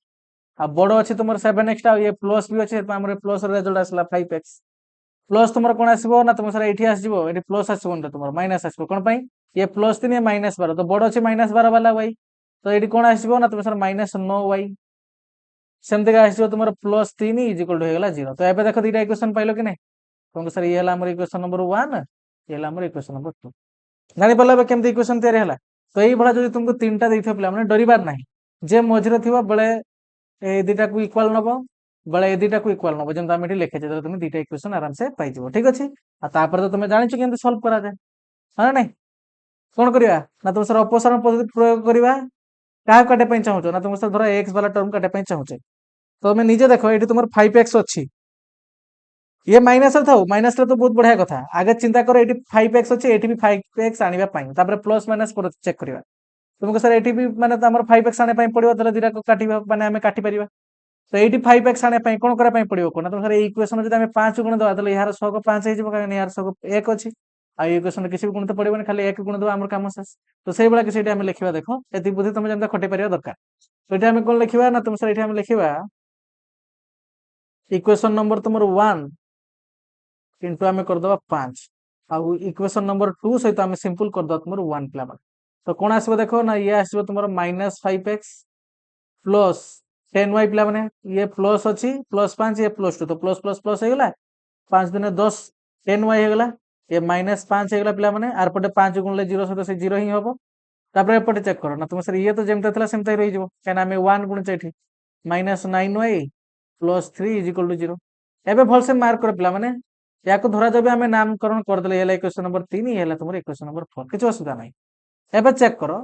आ बडो अछि तुमर 7x टा ये प्लस भी अछि हमरे प्लस रिजल्ट आसला 5x प्लस तुमर कोन आसीबो ना तुम सर एठी आसीबो एठी प्लस आसीबो न तुमर माइनस आसीबो कोन पई ये प्लस 3 ये -12 तो बडो अछि -12 वाला y तो एठी कोन आसीबो ना तुम सर -9y सेमते का आसीबो तुमर +3 इज इक्वल टू हो गेला 0 तो एबे देखो दीटा इक्वेशन पाइलो कि नै तुमको सर ये हला हमर इक्वेशन नंबर 1 ये हला हमर इक्वेशन नंबर 2 जानि पल्ला बे केमते इक्वेशन तयारी हला तो एई भला जदि तुमको तीनटा दैथो पिला माने डरिबार नाही जे मझिरे थिबो बळे ए दीटा को इक्वल नबो बळे ए दीटा को इक्वल नबो जेंता हम एठी लिखे जे तुम दीटा इक्वेशन आराम से पाइ जिवो ठीक अछि आ तापर तो तुम जानि छ केमते सॉल्व करा जाय हां नै कोन करिया ना तुम सर अपसरण पद्धति प्रयोग करिवा का काटे पई चाहू ना तुम सर धरो x वाला टर्म काटे पई चाहू तो मैं निजे देखो ये तुम 5x अच्छी ये माइनस था माइनस तो बहुत बढ़िया कथा आगे चिंता करो ये 5x अच्छे ये भी 5x आने प्लस माइनस चेक करवा तुमको सर ये भी माने 5x आने पड़ो तो दीटा को काटिबा माने हमें काटि परिबा तो ये 5x आने कौन करा पड़ो को ना तुम सर इक्वेशन जो 5 गुण दवा तो यार 100 को 5 हो यार 100 को 1 अच्छी आ इक्वेशन किसी भी गुण तो पड़ोनी खाली 1 गुण दवा आम कम शेष तो से भाई किसी लिखा देख ये बुद्धि तुम जमी खटे पार दरकार तो ये कौन लिखा ना तुम सर ये लिखा इक्वेशन नंबर तुम 1 इंटू आम करदे 5 आउ इक्वेशन नंबर 2 सहित आम सिंपल करदे तुम 1 पिला तो कौन आसो देखो ना ये आसो तुम -5x प्लस 10y पिला माने ये प्लस अच्छी +5 ये +2 तो प्लस प्लस प्लस हो गला 5 दिन 10 10y हो गला ये -5 हो गला पिला माने आर पटे 5 गुणले 0 सहित से 0 ही हबो तापर एपटे चेक करो ना तुम सर ये तो जेमता थला सेमता ही रही जबो काना हमें 1 गुण चेठी -9y plus 3 is equal to 0 एबे भल से मार्क कर पिला माने या को धरा जबे हमें नामकरण कर देले हेला इक्वेशन नंबर 3 हेला तुमर इक्वेशन नंबर 4 किछ असुविधा नाही एबे चेक करो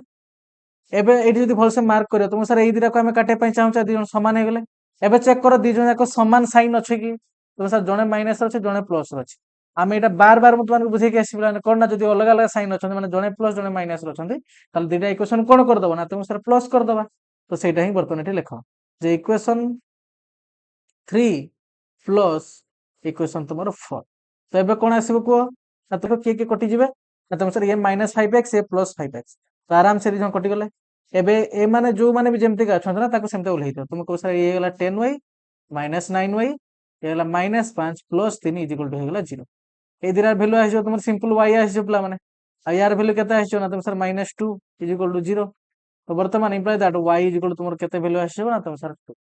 एबे एठी जदी भल से मार्क करियो तुम सर एई दिरा को हमें काटे पई चाहू दी जन समान हे गेले एबे चेक करो दी जन जाको समान साइन अछि कि तुम सर जने माइनस अछि जने प्लस अछि आमे एटा बार बार मत माने बुझे के आसीबला कोन ना जदी अलग अलग साइन अछि माने जने प्लस जने माइनस अछि ताल दिटा इक्वेशन कोन कर दबो ना तुम सर प्लस कर दबा तो सेटा ही बर्तन एठी लिखो जे इक्वेशन 3 प्लस इक्वेशन तुमर 4 तो एबे कोन आसीबो को ना तो के कटि जिवे ना तुम सर ये -5x ये +5x तो आराम से रिजन कटि गले एबे ए माने जो माने भी जेमति का अछन ना ताको सेमते ओल्हेइ दियो तुम को सर ये गला 10y -9y ये गला -5 +3 इक्वल टू हे गला 0 ए दिरार वैल्यू आइजो तुम सिंपल y आइजो पिला माने आ यार वैल्यू केते आइजो ना तुम सर -2 इक्वल टू 0 तो वर्तमान imply that y equal to तुम केते वैल्यू आइजो ना तुम सर 2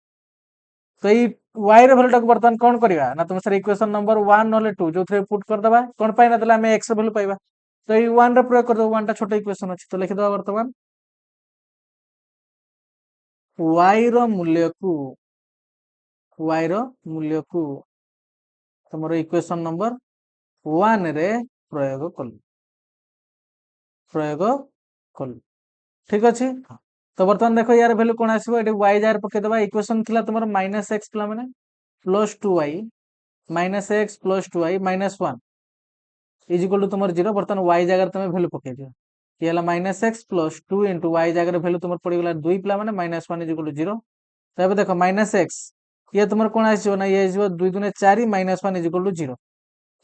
तो ये y रे वैल्यू टाको वर्तमान कोन करबा ना तुम सर इक्वेशन नंबर 1 नले 2 जो थरे पुट कर दबा कोन पाइ ना तले हमें x रे वैल्यू पाइबा तो ये 1 रे प्रयोग कर दो 1 टा छोटा इक्वेशन अछि तो लिखि दबा वर्तमान y रो मूल्य को तुमरो इक्वेशन नंबर 1 रे प्रयोग कल ठीक अछि तो वर्तमान देखो यार वैल्यू कोन आसीबो एटी y जार पके दबा इक्वेशन थिला तुमरो -x पिला माने +2y -x +2y -1 is equal to तुमर 0 वर्तमान y जगह तुम वैल्यू पके दियो ये हला -x +2 * y जगह वैल्यू तुमर पड़ी गला 2 पिला माने -1 इज इक्वल टू 0 तो अब देखो -x ये तुमर कोन आसीबो ना ये आसीबो 2 2 4 -1 is equal to 0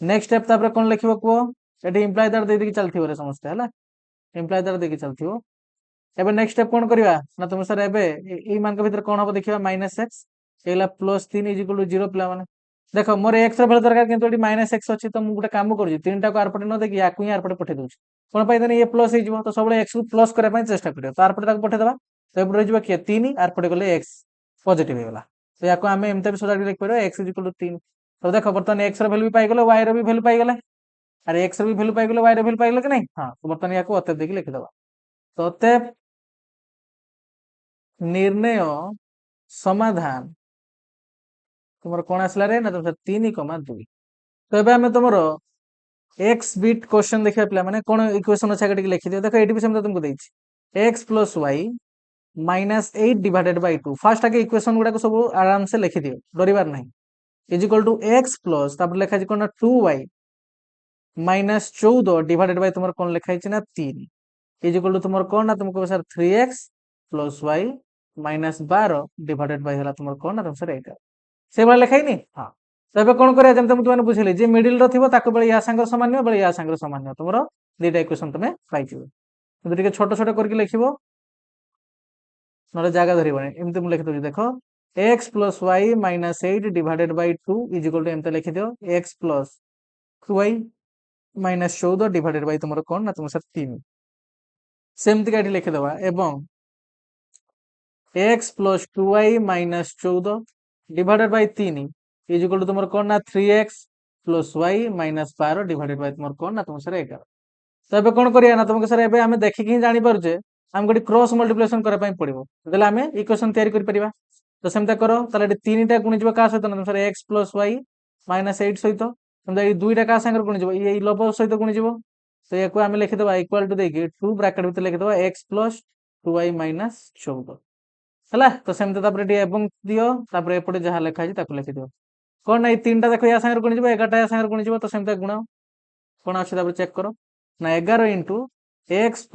next step तापर कोन लिखिबो को एटी इंप्लाय दैट दे दे के चलथिबो रे समस्त हला इंप्लाय दैट दे के चलथिबो एबे नेक्स्ट स्टेप कोन करबा ना तुम सर एबे ए मान के भीतर कोन हबो देखिबा -x एला +3 इज इक्वल टू 0 पिला माने देखो मोर x रे भेल दरकार किंतु एटी -x अछि तो मु गुटे काम करजी तीनटा को आरपटे न देखि याकु ही आरपटे पठे दोछ कोन पाइ देने ये प्लस हे जिवो तो सबले x को प्लस करे पय चेष्टा करियो तो आरपटे ताको पठे दबा तो एबे रहिबा के 3 आरपटे गले x पॉजिटिव हे गला तो याको हमें एमते भी सजाडी लिख परबो x इज इक्वल टू 3 तो देखो बर्तन x रे वैल्यू पाइ गले y रे भी वैल्यू पाइ गले अरे x रे भी वैल्यू पाइ गले y रे वैल्यू पाइ गले कि नहीं हां तो बर्तन याको अते देखि लिख दबा तो अते निर्णय समाधान तुमर कोन आसला रे ना तो 3,2 तो एबे हमें तुमरो x बिट क्वेश्चन देखिया पिला माने कोन इक्वेशन अच्छा के लिखि दियो देखो एटी भी सेम तुमको देछि x + y -8 divided by 2 first आके इक्वेशन गुडा को सब आराम से लिखि दियो डरिबार नहीं is equal to x plus तापर लिखा छि कोन 2y -14 डिवाइडेड बाय तुमर कोन लिखा छि ना 3 इज इक्वल टू तुमर कोन ना तुमको sir 3x + y -12 divided by हला तुमर कोन ना तुम सर 8 से बळे लिखाइ नी हां तो एबे कोन करे जेम तुम तुमने बुझिले जे मिडिल रो थिबो ताको बळे या संग सामान्य बळे या संग सामान्य तुमरो दुईटा इक्वेशन तुमे पाइ जिवो तो टिके छोट छोट करके लिखिबो नले जागा धरिबो एमते मु लिखि दउ देखो x + y -8 divided by 2 is equal to एमते लिखि दियो x + y -14 डिवाइडेड बाय तुमरो कोन ना तुम सर 3 सेमति काटी लिखि दबा एवं x + 2y -14 divided by 3 is equal to तुमर कोन ना 3x + y -12 डिवाइडेड बाय तुमर कोन ना तुम सर 11 तो एबे कोन करिया ना तुमके सर एबे हमें देखि कि जानि पर जे हम गोटी क्रॉस मल्टीप्लिकेशन करे पय पड़िबो देले हमें इक्वेशन तयारी कर परिबा तो सेमता करो ताले 3 टा गुणी जबो का सहित ना तुम सर x + y -8 सहित तुम ए 2 टा का संग गुणी जबो ए लब सहित गुणी जबो तो याको हमें लिखि दबा इक्वल टू देके 2 ब्रैकेट भीतर लिखि दबा x + 2y -14 हला तो सेमते तापर डी एवं दियो तापर एपटे जहा लिखा छि ताको लिखि दियो कोन ना 3 टा देखो या संग गुणी जबो 11 टा या संग गुणी जबो तो सेमते गुण कोन आछि तापर चेक करो ना 11 * x +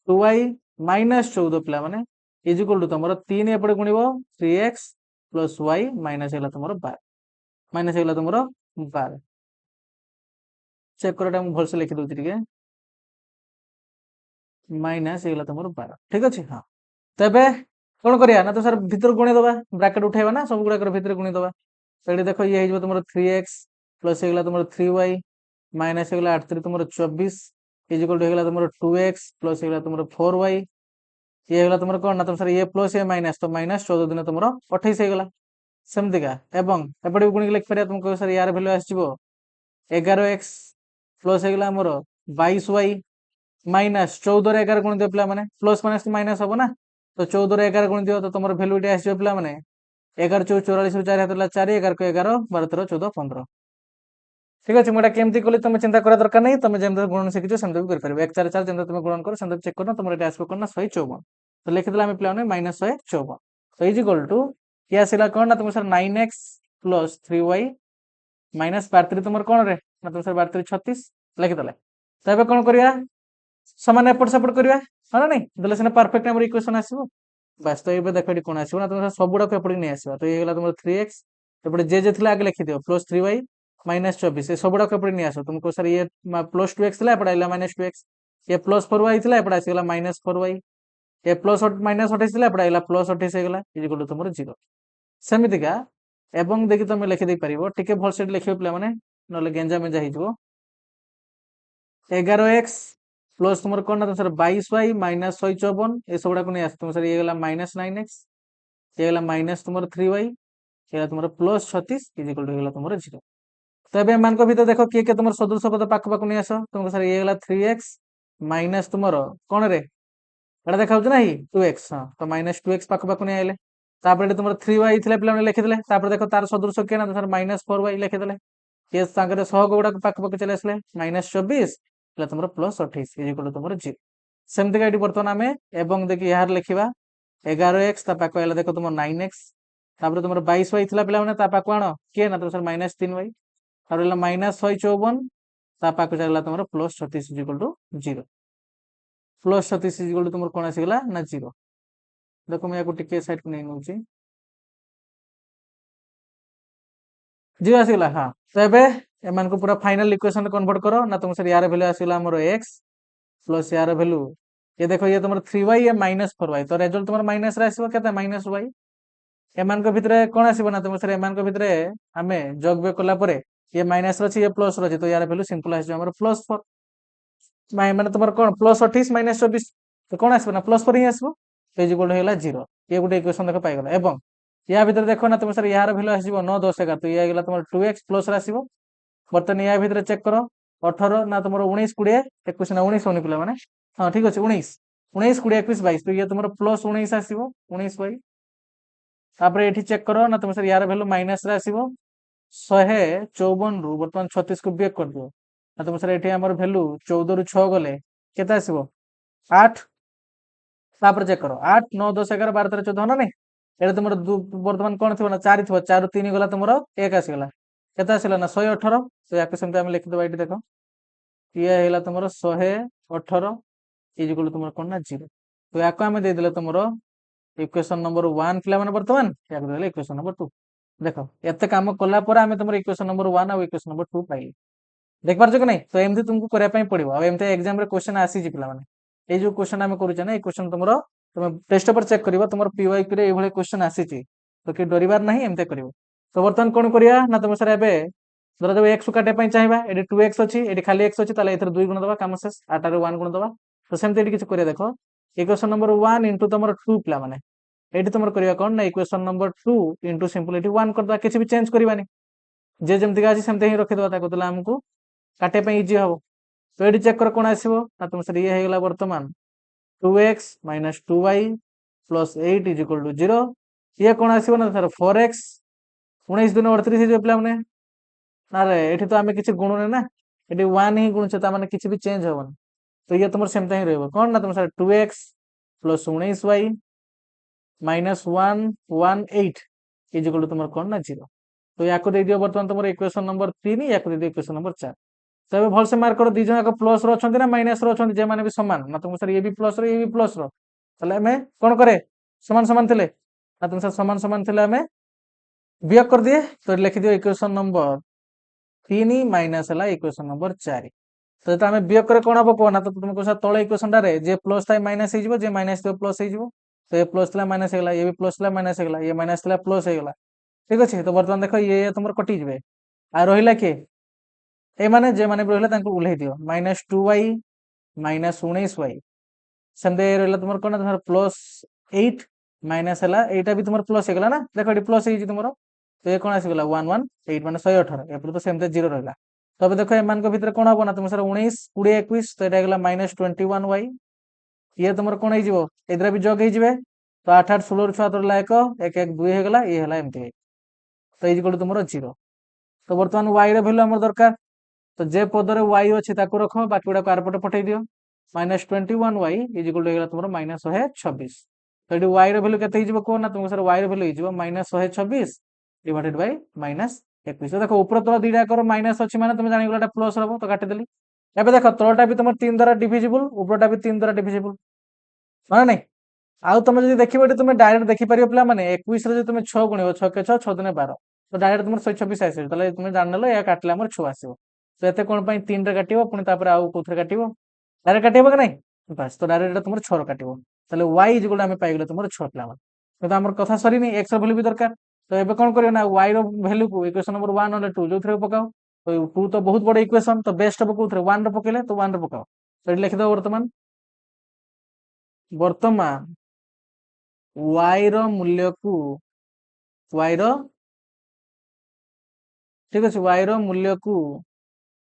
2y -14 पिला माने इज इक्वल टू तुमरो 3 एपटे गुणिबो 3x + y माइनस हेला तुमरो 12 माइनस हेला तुमरो 12 चेक करटा हम भलसे लिखि दउति टिके माइनस हेला तुमरो 12 ठीक अछि हां तबे कोन करिया ना तो सर भीतर गुणी दबा ब्रैकेट उठेबा ना सब गुडा कर भीतर गुणी दबा तो एडी देखो ये हिजबो तुमरो 3x प्लस हेला तुमरो 3y माइनस हेला 8 3 तुमरो 24 इज इक्वल टू हेला तुमरो 2x प्लस हेला तुमरो 4y ये हेला तुमरो कोन ना तुम सर ये प्लस ये माइनस तो -14 दिन तुमरो 28 हे गेला सेमति का एवं एपटे गुणी लिख परिया तुमको सर यार वैल्यू आसीबो 11x प्लस हेला हमरो 22y -14 रे 11 गुणी दे पिला माने प्लस माइनस माइनस हबो ना तो 14 रे 11 गुणी दियो तो तुमरो वैल्यू टे आसीबो पिला माने 11 4 44 4 हाथ 4 11 को 11 12 13 14 15 ठीक अछि मोटा केमति कोली तुम चिंता करा दरकार नै तुम जेम गुणन सिखिजो सेम कर परबे 1 4 4 जेम तुम गुणन करो सेम चेक करो तुमरे आसीबो कोन ना 154 तो लिखि देला हम पिला माने -154 तो इज इक्वल टू क्या आसीला कोन ना तुम सर 9x + 3y -12 तुमर कोन रे ना तुम सर 12 36 लिखि देले तबे कोन करिया समान एपट सपोर्ट करिया हां नै देले सेना परफेक्ट हमर इक्वेशन आसीबो बस तो एबे देखो कोन आसीबो ना तुम सब गुडा को एपट नै आसीबो तो ये गेला तुमर 3x एपट जे जे थिला आगे लिखि दियो +3y -24 ଏ ସବୁଗୁଡାକ ଏପଟେ ନେଇ ଆସ। ତୁମକୁ सर ये +2x ଥିଲା ଏପଟେ ଆଇଲା -2x, ये +4y ଥିଲା ଏପଟେ ଆସିଗଲା -4y, ये -28 ଥିଲା ଏପଟେ ଆଇଲା +28 ହେଇଗଲା, ଇଜିକାଲ ଟୁ ତମର 0। ସେମିତିକା ଏବଂ ଦେଖି ତମେ ଲେଖି ଦେଇ ପାରିବ, ଟିକେ ଭଲସେ ଲେଖିବ ପିଲାମାନେ, ନହେଲେ ଗେଞ୍ଜା ମେଞ୍ଜା ହେଇଯିବ। 11x ପ୍ଲସ୍ ତୁମର କଣ ନା ସର 22y ମାଇନସ୍ 154 ଏସବୁଗୁଡାକୁ ନେଇ ଆସ। ତୁମ ସର ଇଏ ଗଲା -9x, ଇଏ ଗଲା ମାଇନସ୍ ତୁମର 3y, ଇଏ ତୁମର +36 ଇଜିକାଲ ଟୁ ହେଇଗଲା ତୁମର 0। ତ ଏବେ ଏମାନଙ୍କ ଭିତରେ ଦେଖ କିଏ କିଏ ତୁମର ସଦୃଶ ପଦ ପାଖ ପାଖକୁ ନେଇ ଆସ। ତୁମକୁ ସର ଇଏ ଗଲା 3x ମାଇନସ୍ ତୁମର କଣ ରେ ଏଟା ଦେଖାଉଛି ନା 2x, ହଁ ତ -2x ପାଖ ପାଖକୁ ନେଇ ଆଇଲେ। ତାପରେ ଏଠି ତୁମର 3y ଥିଲା ପିଲାମାନେ ଲେଖିଦେଲେ। ତାପରେ ଦେଖ ତାର ସଦୃଶ କିଏ ନା ସର -4y ଲେଖିଦେଲେ। ଇଏ ସାଙ୍ଗରେ ସହଗ ଗୁଡାକ ପାଖ ପାଖ ଚାଲି ଆସିଲେ, -24 ହେଲା ତୁମର +28 ଇଜିକାଲ ଟୁ ତୁମର 0। ସେମିତିକା ଏଠି ବର୍ତ୍ତମାନ ଆମେ ଏବଂ ଦେଖି ଏହାର ଲେଖିବା 11x ତା ପାଖ ହେଲା ଦେଖ ତୁମର 9x, ତାପରେ ତୁମର 22y ଥିଲା ପିଲାମାନେ ତା ପାଖକୁ ଆଣ କିଏ ନା ତୁମର -3y, ତାପରେ ହେଲା -154 ତା ପାଖକୁ ଚାଲିଲା ତୁମର +36 ଇଜିକାଲ ଟୁ 0। +36 ଇଜିକାଲ ଟୁ ତୁମର କଣ ଆସିଗଲା ନା 0। ଦେଖ ମୁଁ ୟାକୁ ଟିକେ ସାଇଡକୁ ନେଇ ନଉଛି, 0 ଆସିଗଲା। ହଁ ତ ଏବେ ଏମାନଙ୍କୁ ପୁରା ଫାଇନାଲ ଇକ୍वेସନ କନଭର୍ଟ କର ନା ତୁମ ସର ୟାର ଭ୍ୟାଲୁ ଆସିଗଲା ଆମର x ପ୍ଲସ୍ ୟାର ଭ୍ୟାଲୁ ये ଦେଖ ये तुम 3y ये -4y, तो रेजल्ट तुम माइनस रे आसीबो केते -y। एमान को भितरे कोन आसीबो ना तुम सर एमान को भितरे हमें जोगबे कला परे ये माइनस रो छी ये प्लस रो छी, तो यार वैल्यू सिंपल आसी हमर +4 माने तुमर कोन +28 -24, तो कोन आसीबो ना +4 ही आसीबो, तो इक्वल हेला 0। ये गुटे इक्वेशन देख पाइ गेला। एवं या भितर देखो ना तुम सर यार वैल्यू आसीबो 9 10 11, तो ये गेला तुमर 2x प्लस रे आसीबो। बर्तन या भितर चेक करो 18 ना तुमर 19 20 21 ना 19 होनी पिला माने, हां ठीक अछि 19 19 20 21 22, तो ये तुमर +19 आसीबो 19y। तापर एठी चेक करो ना तुम सर यार वैल्यू माइनस रे आसीबो 154 रु बर्तमान 36 को ब्रेक कर दियो ना तुम सर एठी हमर वैल्यू 14 रु 6 गले केते आसीबो 8। तापर चेक करो 8 9 10 11 12 13 14 ना नहीं, एटा तुमर वर्तमान कोन थिबो ना 4 थिबो, 4 रु 3 गला तुमर 1 आसीगला केते आसीला ना 118। तो याके सेमते हम लिखि दबा एठी देखो ये हैला तुमर 118 इक्वल तुमर कोन ना 0। तो याको हम दे देले तुमर इक्वेशन नंबर 1 पिला माने वर्तमान याको देले इक्वेशन नंबर 2। देखो एते काम कला पर आमे तुमर इक्वेशन नंबर 1 और इक्वेशन नंबर 2 पाइली। देख पारछ कि नहीं, तो एमती तुमको करिया पई पड़िबो। अब एमते एग्जाम रे क्वेश्चन आसी जी पिला माने ए जो क्वेश्चन आमे करूछ ना ए क्वेश्चन तुमरो तुम टेस्ट पेपर चेक करिवो तुमर पीवाईक्यू रे ए भले क्वेश्चन आसी छी, तो कि डरिबार नहीं एमते करिवो। तो वर्तमान कोन करिया ना तुम सर एबे धर जब x काटे पई चाहिबा एडी 2x अछि एडी खाली x अछि ताले एथर 2 गुण दबा काम शेष 8 रे 1 गुण दबा। तो सेमते एडी किछ करिया देखो इक्वेशन नंबर 1 इनटू तुमर 2 पिला माने एटी तुम करिया कोन ना equation number 2 into simple eighty 1 कर दबा, किछ भी चेंज करबानी जे जेमति गाछि सेमते ही रखि दबा ताको तला हमकु काटे पे इजी हबो। तो एटी चेक कर कोन आसीबो ना तुम सर ये हे गेला वर्तमान 2x - 2y + 8 = 0। ये कोन आसीबो ना सर 4x 19 दिन 38 हे जे पिला माने ना रे एठी तो हमें किछ गुणने ना एटी 1 ही गुण छ ता माने किछ भी चेंज हबन। तो ये तुमर सेमते ही रहबो कोन ना तुम sir 2x + 19y -118 equal to तुमर कोन ना 0। तो याको दे दियो वर्तमान तुमर इक्वेशन नंबर 3 याको दे दियो इक्वेशन नंबर 4। तो ए भल से मार्क करो दी जन का प्लस रो छथि ना माइनस रो छथि, जे माने भी समान ना तुम सर ये भी प्लस रो ये भी प्लस रो, तले हमें कोन करे समान समान थिले ना तुम सर समान समान थिले हमें वियोग कर दिए। तो लिखि दियो इक्वेशन नंबर 3 माइनस हला इक्वेशन नंबर 4। तो जेता हमें वियोग करे कोन हबो कोन ना, तो तुमको सर तळे इक्वेशन डारे जे प्लस थाय माइनस हे जिवो, जे माइनस तो प्लस हे जिवो। तो ये प्लस थला माइनस हेगला, ये भी प्लस थला माइनस हेगला, ये माइनस थला प्लस हेगला, ठीक अछि। तो वर्तमान देखो ये तुमर कटि जिवे आ रहिला के ए माने जे माने भी रहिला तांको उल्हेइ दियो -2y -19y संदे रहिला तुमर कोन तुमर +8 माइनस हला एटा भी तुमर प्लस हेगला ना, देखो एटी प्लस हे जी तुमरो। तो ये कोन आसी गेला 118 माने 118 एपर तो सेमते 0 रहिला। तो अब देखो एमान को भीतर कोन हबो ना तुम सर 19 20 21, तो एटा हेगला -21y। ये तुमर कोन हे जिवो एदरा भी जग हे जिवे, तो 8 8 16 6 तोरला 1 1 1 2 हे गेला, ये हला एमते तो इक्वल टू तुमरो 0। तो वर्तमान y रे वैल्यू हमर दरकार, तो जे पद रे y अछि ताको रखो बाकी गुडा कार पटे पठै दियो -21y इक्वल टू हेगला तुमरो -126। तो एडी y रे वैल्यू केते हे जिवो को ना तुम सर y रे वैल्यू हे जिवो -126 डिवाइडेड बाय -21। तो देखो ऊपर तल दीडा कर माइनस अछि माने तुम जानि गेला प्लस रहबो, तो काटि देली। एबे देखो तलटा भी तुम 3 द्वारा डिविजिबल ऊपरटा भी 3 द्वारा डिविजिबल माने नहीं। आउ तुम जदि देखिबो एटी तुम डायरेक्ट देखि परियो पिला माने 21 रे जे तुम 6 गुणिबो 6 के 6 6 दुने 12 तो डायरेक्ट तुम 126 आस तुम जान या काटिले आम 6 आसो तो ये कौन 3 रे काट पुणी आउ कौन काट डायरेक्ट काट कि नहीं बस तो डायरेक्ट तुम 6 काट वाई जो आम पाइगले तुम 6 पे तो आम कथा सरी एक्स भैल्यू भी दरकार तो ये कौन कर वाई भैल्यू को इक्वेशन नंबर 1 ना 2 जो पकाओ तो 2 तो बहुत बड़ इक्वेशन तो बेस्ट हम कौन 1 पकेले तो 1 पकाओ तो ये लिखिद बर्तमान वर्तमान वाई रूल्य को वाई ठीक अच्छे वाई रूल्य को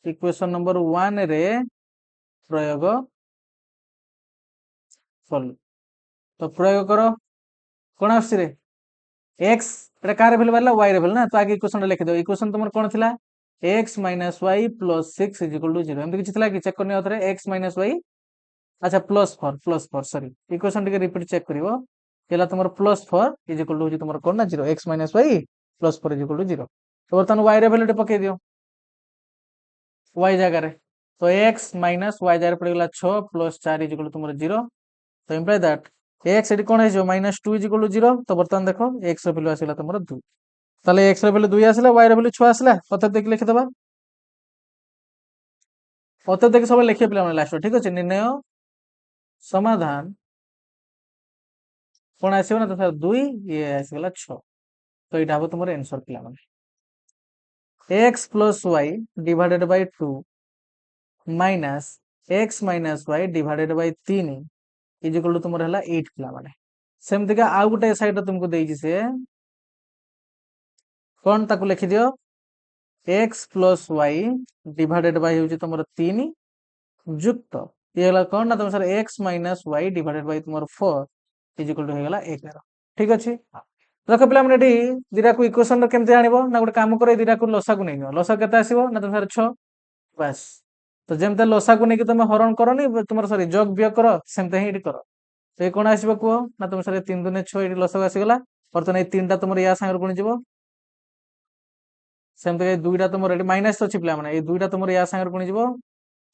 इक्वेशन नंबर 1 रे प्रयोग कल तो प्रयोग कर कौन आस एक्स कार भैल्यू बाहर वाई भैल्यू ना तो आगे इक्वेशन लिखिद इक्वेशन तुम कौन थी x minus y plus 6 is equal to 0 एमती किसी चेक करने थे एक्स माइनस वाई अच्छा प्लस 4 सॉरी इक्वेशन टिके रिपीट चेक करिवो तुम +4 इज इक्वल टू तुम कौन ना 0 x minus y +4 is equal to 0 तो बर्तमान वाई भैल्यू पकई दियो वाई जगह तो एक्स माइनस वाई जगह पड़ेगा 6 + 4 इज इक्वल टू तुम 0 तो इम्प्लाई दैट एक्स ये कौन है -2 इज इक्वल टू 0 तो बर्तमान देखो एक्स भैल्यू आसला तुम 2 ताले एक्स भैल्यू 2 आसला वाई भैल्यू 6 आसला पता देख लिखिदबा पता देख सब लिखिए पिला लास्ट ठीक अच्छे निर्णय समाधान कौन आसो ना तो 2 ये आसगला 6 तो यहाँ हम तुम एनसर पे x plus y divided by 2 minus x minus y divided by 3 is equal to तुम है 8 पे सेमती का आउ गोटे साइड तुमको देगी से कौन ताकू लिखि दियो x plus y divided by हूँ तुम 3 युक्त ये कौन ना तुम सर x minus y divided by तुम 4 इज इक्वल टू 11 ठीक अच्छे देख पे दीटा को इक्वेशन केमती जान ना गोटे कम कर दीटा को लसा को नहीं लसा के आसो ना तुम सर 6 बस तो जमते लसा को लेकिन तुम हरण करनी तुम सॉरी जग व्यय कर सेमते ही कर तो ये कौन आसो कह ना तुम सर 3 दूने 6 ये लसा आसीगला बर्तमान ये 3टा तुम या सागर गुणी जीव सेमती 2टा तुम ये माइनस अच्छी पे ये 2टा तुम या सागर गुणी जीव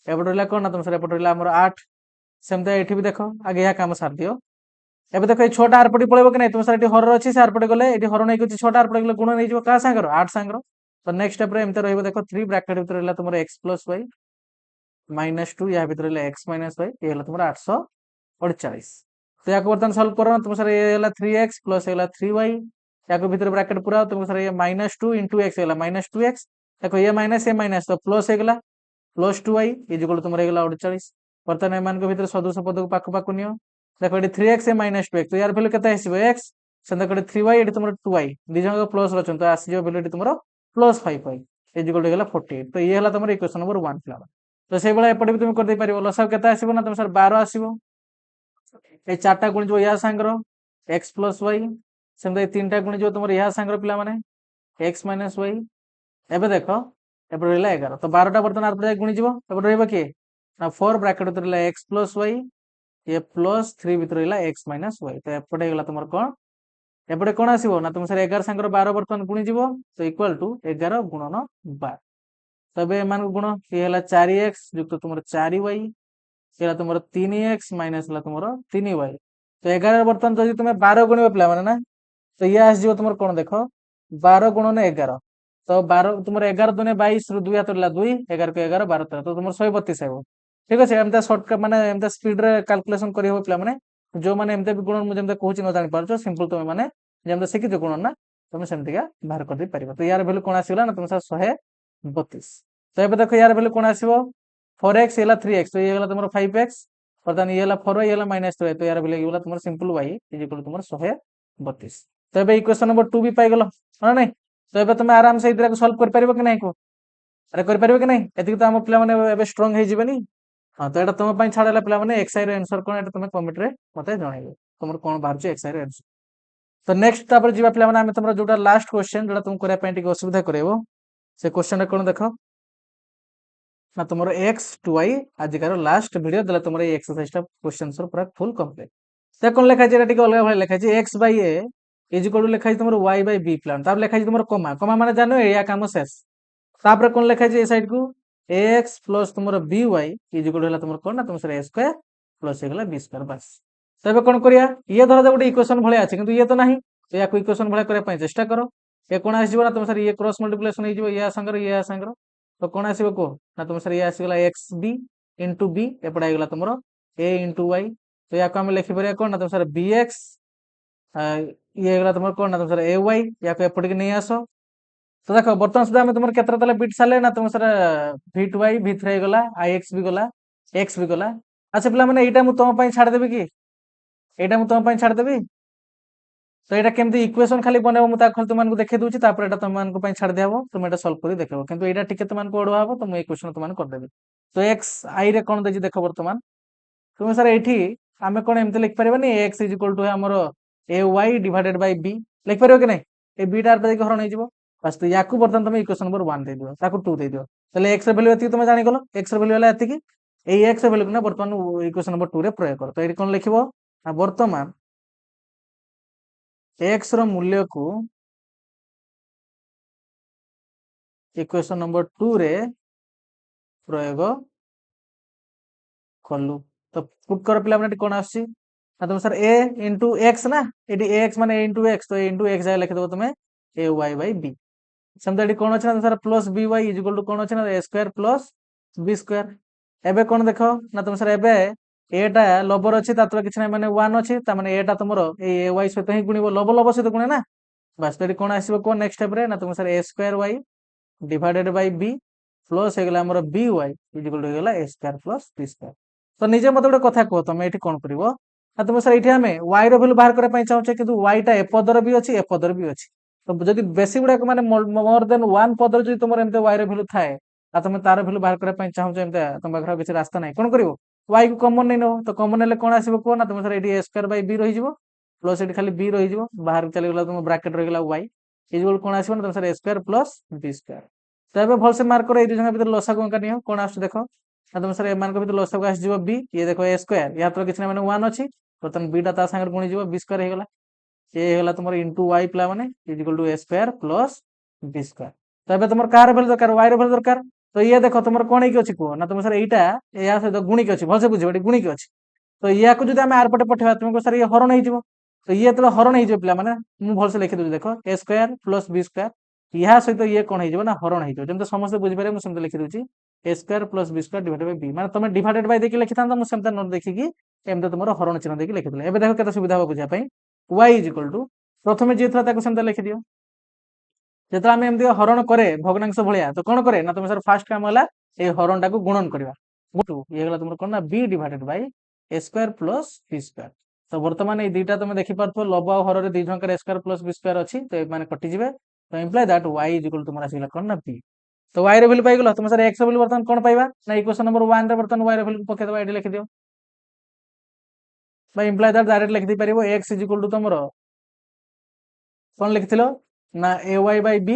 एपटे रहा कौन ना तुम सर एपटे रहा आम 8 सेमती ये भी देख आगे यहाँ कम सार दियो एबे देखो ये 6टा आरपटी पड़ेबो कि नहीं तुम सर हर अच्छी से आरपटे गले ये हर नहीं 6टा आरपटे गले गुण नहीं क्या सांगर 8 सांगर तो नेक्स्ट स्टेप रे एमते रहइबो देखो 3 ब्रैकेट भीतर रहला तुमर x + y -2 या भीतर रहला x - y ये हला तुमर 848 तो याको बर्तन सॉल्व करो तुम सर ये हला 3x + हला 3y याको भीतर ब्रैकेट पूरा तुम सर ये -2 * x हला -2x देखो ये माइनस तो प्लस हेगला +2y इज इक्वल तुमर हेगला 48 बर्तन एमान को भीतर सदृश पद को पाख पाख नियो देखो ये 3x - 2x तो यार वैल्यू केते आसीबो x सेंदा कोटे 3y एटी तुमर 2y दी जंग प्लस रचन तो आसी वैल्यू एटी तुमर +5y इज इक्वल टू गेला 48 तो ये हला तुमर इक्वेशन नंबर 1 प्ला तो से बेला एपटे भी तुम कर दे परिबो लसाव केते आसीबो ना तुम सर 12 आसीबो ए चारटा गुण जो या सांगर x + y सेंदा 3टा गुण जो तुमर या सांगर पिला माने x - y एबे देखो एपटे रहला 11 तो 12टा बर्तन आर पर गुणी जीवो एपटे रहबो के ना 4 ब्रैकेट भीतर रहला x + y ये +3 भीतर रहला x - y तो एपटे गला तुमर कोन एपटे कोन आसीबो ना तुम सर 11 सांगर 12 बर्तन गुणी जीवो तो इक्वल टू 11 गुणन 12 तबे मान गुण ये हला 4x युक्त तुमर 4y ये हला तुमर 3x माइनस हला तुमर 3y तो 11 बर्तन जदि तुम 12 गुणिबो पिला माने ना तो ये आस जीवो तुमर कोन देखो 12 गुणन 11 तो 12 तुमर 11 दुने 22 रु 2 हाथ रहला 2 11 को 11 12 13 तो तुमर 132 आइबो ठीक अछि एमता शॉर्टकट माने एमता स्पीड रे कैलकुलेशन करि हो पिला माने जो माने एमते भी गुणन मु जेमता कहूची न जानि पारछो सिंपल तुम माने जेमता सिखि जो गुणन ना तुम सेमतिका बाहर कर दे परिबो तो यार वैल्यू कोन आसीला ना तुम सा 132 तो एबे देखो यार वैल्यू कोन आसीबो 4x येला 3x तो ये गेला तुमर 5x अर्थात ये हला 4y येला -3 तो यार वैल्यू गेला तुमर सिंपल y इज इक्वल तुमर 132 तो एबे इक्वेशन नंबर 2 भी पाई गेलो हां नहीं तो एबे तुम आराम से इदरा को सॉल्व कर परिबो कि नहीं को अरे कर परिबो कि नहीं एति तो हम पिला माने एबे स्ट्रांग हे जिबेनी हाँ तो ये तुम छाड़ा पे एक्सआई आंसर कौन तुम कमेंट रे मत जन तुम कौन बाहर एक्सआई आंसर तो नेक्स्ट जी पे तुम जो लास्ट क्वेश्चन जो तुम करने असुविधा कर से क्वेश्चन कौन देख ना तुम एक्स टू वाई आजिकार लास्ट वीडियो देला तुम एक्सरसाइज क्वेश्चन पूरा फुल कंप्लीट तो कौन लिखाई अलग भाई लिखाई x by a is equal to लिखाई तुम वाई बै बी प्लान तापर लिखाई तुम कमा कमा माने जानो या काम शेष तापर कौन लिखाई ए साइड को एक्स प्लस तुम बी वाई इज इक्वल तुम कौन ना तुम सर ए स्क्वायर प्लस हो बी स्क्वायर बस तो कौन करिया ये धर गोटे इक्वेशन भाया अच्छे किंतु ये तो नहीं तो या इक्वेशन भाया करने चेष्टा करो ये कौन आसीजिबो ना तुम सर ये क्रॉस मल्टीप्लिकेशन हो जिवो या संगर तो कौन आसीबो को ना तुम सर ये आसीगला एक्स बी इंटू बी एपटा आइगला तुमरो ए इंटू वाई तो या को हम लिखि परिया कोन ना तुम सर बी एक्स ये गला तुमर कोन ना तुम सर ए वाई या को एपट के नहीं आसो तो देखो बर्तमान सुधा आम तुम केतरा तले बिट साले ना तुम सर भि टू वाई भि थ्री गला आई एक्स भी गला एक्स भी गला अच्छा पिला माने एटा मु तुम पई छाड़ देबी कि एटा मु तुम पई छाड़ देबी तो एटा केमती इक्वेशन खाली बनेबो मु ता खाली तुमन को देखे दूची तापर एटा तुमन को पई छाड़ देबो तुम एटा सॉल्व करी देखबो किंतु एटा टिके तुमन को ओडवा हबो तो मु इक्वेशन तुमन कर देबी तो एक्स आई रे कोन देजी देखो वर्तमान तुम सर एठी आमे कोन एमते लिख परिबनी x = हमरो ए वाई डिवाइडेड बाय b लिख परिबो कि नै ए b टार पे हरण हो जिवो बस तो याकू बर्तन तुम इक्वेशन नंबर 1 दे दियो ताकू 2 दे दियो तले x रे वैल्यू एति तुम जानि गलो x रे वैल्यू हला एति कि ए x रे वैल्यू ना बर्तमान इक्वेशन नंबर 2 रे प्रयोग कर तो एठी कोन लिखिबो ना वर्तमान x रो मूल्य को इक्वेशन नंबर 2 रे प्रयोग कलु तो पुट कर पिला माने कोन आसी ना तुम सर a इंटू x ना एटी ax माने a इंटू x तो a इंटू x जाय लिख देबो तुमे a y बाय b समझ एटी कोन अछि ना sir plus by equal to कोन अछि ना a square plus b square एबे कोन देखो ना तुम सर एबे एटा लबर अछि तातो किछ नै माने 1 अछि ता माने एटा तुमरो ए y सहित ही गुणिबो लब लब सहित गुणे ना बस तो एटी कोन आसीबो कोन नेक्स्ट स्टेप रे ना तुम sir a square y divided by b plus हे गेला हमरो by इक्वल टू हे गेला a square plus b square तो निजे मत गोटे कथा कह तुम ये कौन कर तुम सर ये आम वाई रैल्यू बाहर करने चाहूचे कि वाई टा एपदर भी अच्छी एपदर भी अच्छी तो जब बेसी गुड़ाक मैंने मोर देन वन पदर जो तुम एम वाई रैल्यू थाए तुम तार भैल्यू बाहर करने चाहूचे तुम पाखे किसी रास्ता ना कौन कर वाई को कमन नहीं नब तो कमन हेल्ले कौन आसो कह ना तुम सर ये स्क्वायर बाय बी रही प्लस ये खाली बी रही बाहर चलीगला तुम ब्राकेट रहीगला वाई इज कौन आसो ना तुम सर स्क्वायर प्लस बी स्क्वायर तो ये भलसे मार्क कर भर लसा को कौन आस देख तुम सर एम भर लसक आसो बी ये देख ए स्क्वायर या तो किसी मैंने 1 अच्छी बर्तमान बीटा ता सागर गुणी बी स्क्वायर होगा ये तुम इंटू वाई पिला मैंने equal to a square plus b square तो ये तुम कार भैल्यू दरकार वाई भैल्यू दरकार तो ये देख तुम कौन है अच्छी कह ना तुम सर यहाँ या सहित गुणिक अच्छी भलसे बुझे गुणिक अच्छी तो या जो आम आरपटे पठेगा तुमको सर ये हरण हो तो ये तो हरण हो पे मुझे भलसे लिखी दूसरी देख ए स्क्वायर प्लस बी स्क्वायर या सहित ये कौन हो ना हरण हो समस्त बुझीपारे मुझे लिखी दूसरी a square plus b square divided by b माने तुम डिवाइडेड बाय देखि लिखि थांता मुझे सेमता नोट देखिकी एमते तुमरो हरण चिन्ह देखि लिखि देले एबे देखो केते सुविधा हो बुझा पई y इक्वल टू प्रथमे जे था ताको सेमता लिखि दियो जेता हम एमते हरण करे भग्नांश भलिया तो कोन करे ना तुम सर फास्ट काम होला ए हरण टाको गुणन करबा गुटू ये गला तुमरो कोन ना b divided by a square plus b square तो वर्तमान ए दुईटा तुम देखि पारथो लब आ हर रे दुई जंकर a square plus b square अछि तो माने कटि जिवे तो इंप्लाई दैट y इक्वल तुमरा सिला कोन ना b तो y रे वैल्यू पाई गेलो तुम सर x रे वैल्यू बर्तमान कोन पाइबा ना इक्वेशन नंबर 1 रे बर्तमान y रे वैल्यू पके दबा एडी लिखि दियो बाय इंप्लाई दैट डायरेक्ट लिखि दी परिबो x इक्वल टू तुमरो कोन लिखिथिलो ना ay by b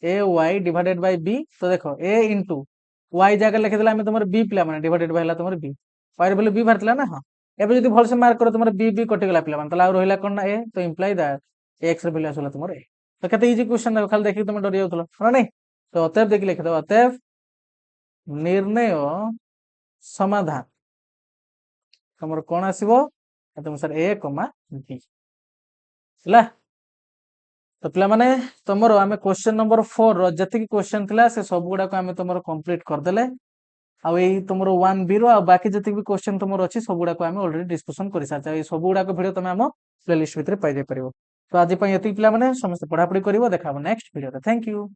ay divided by b तो देखो a इनटू y जगह लिखि देला हम तुमरो b पिला माने डिवाइडेड बाय हला तुमरो b y रे वैल्यू b भारतला ना हां एबे जदी भल से मार्क करो तुमरो b b कटि गेला पिला माने तला रहिला कोन ना a तो इंप्लाई दैट x रे वैल्यू आसला तुमरो a तो केते इजी क्वेश्चन देखो खाली देखि तुम डरि जाउथलो हां नहीं तो अतएव देखि लिखि दो अतएव निर्णय समाधान तुम कौन आसो तुम सर ए कमा बी है तो पे मैंने तुम आम क्वेश्चन नंबर 4 जी क्वेश्चन थी से सब गुड़ाक आम तुम कंप्लीट करदे तुम 1B रो बाकी जी भी क्वेश्चन तुम अच्छी सब गुड़ाक आम ऑलरेडी डिस्कशन कर सारी सब गुड़ाक भिडियो तुम आम प्लेलिस्ट भितर पाई तो आज ये पे समस्त पढ़ापढ़ी कर देखा नेक्स्ट वीडियो थैंक यू।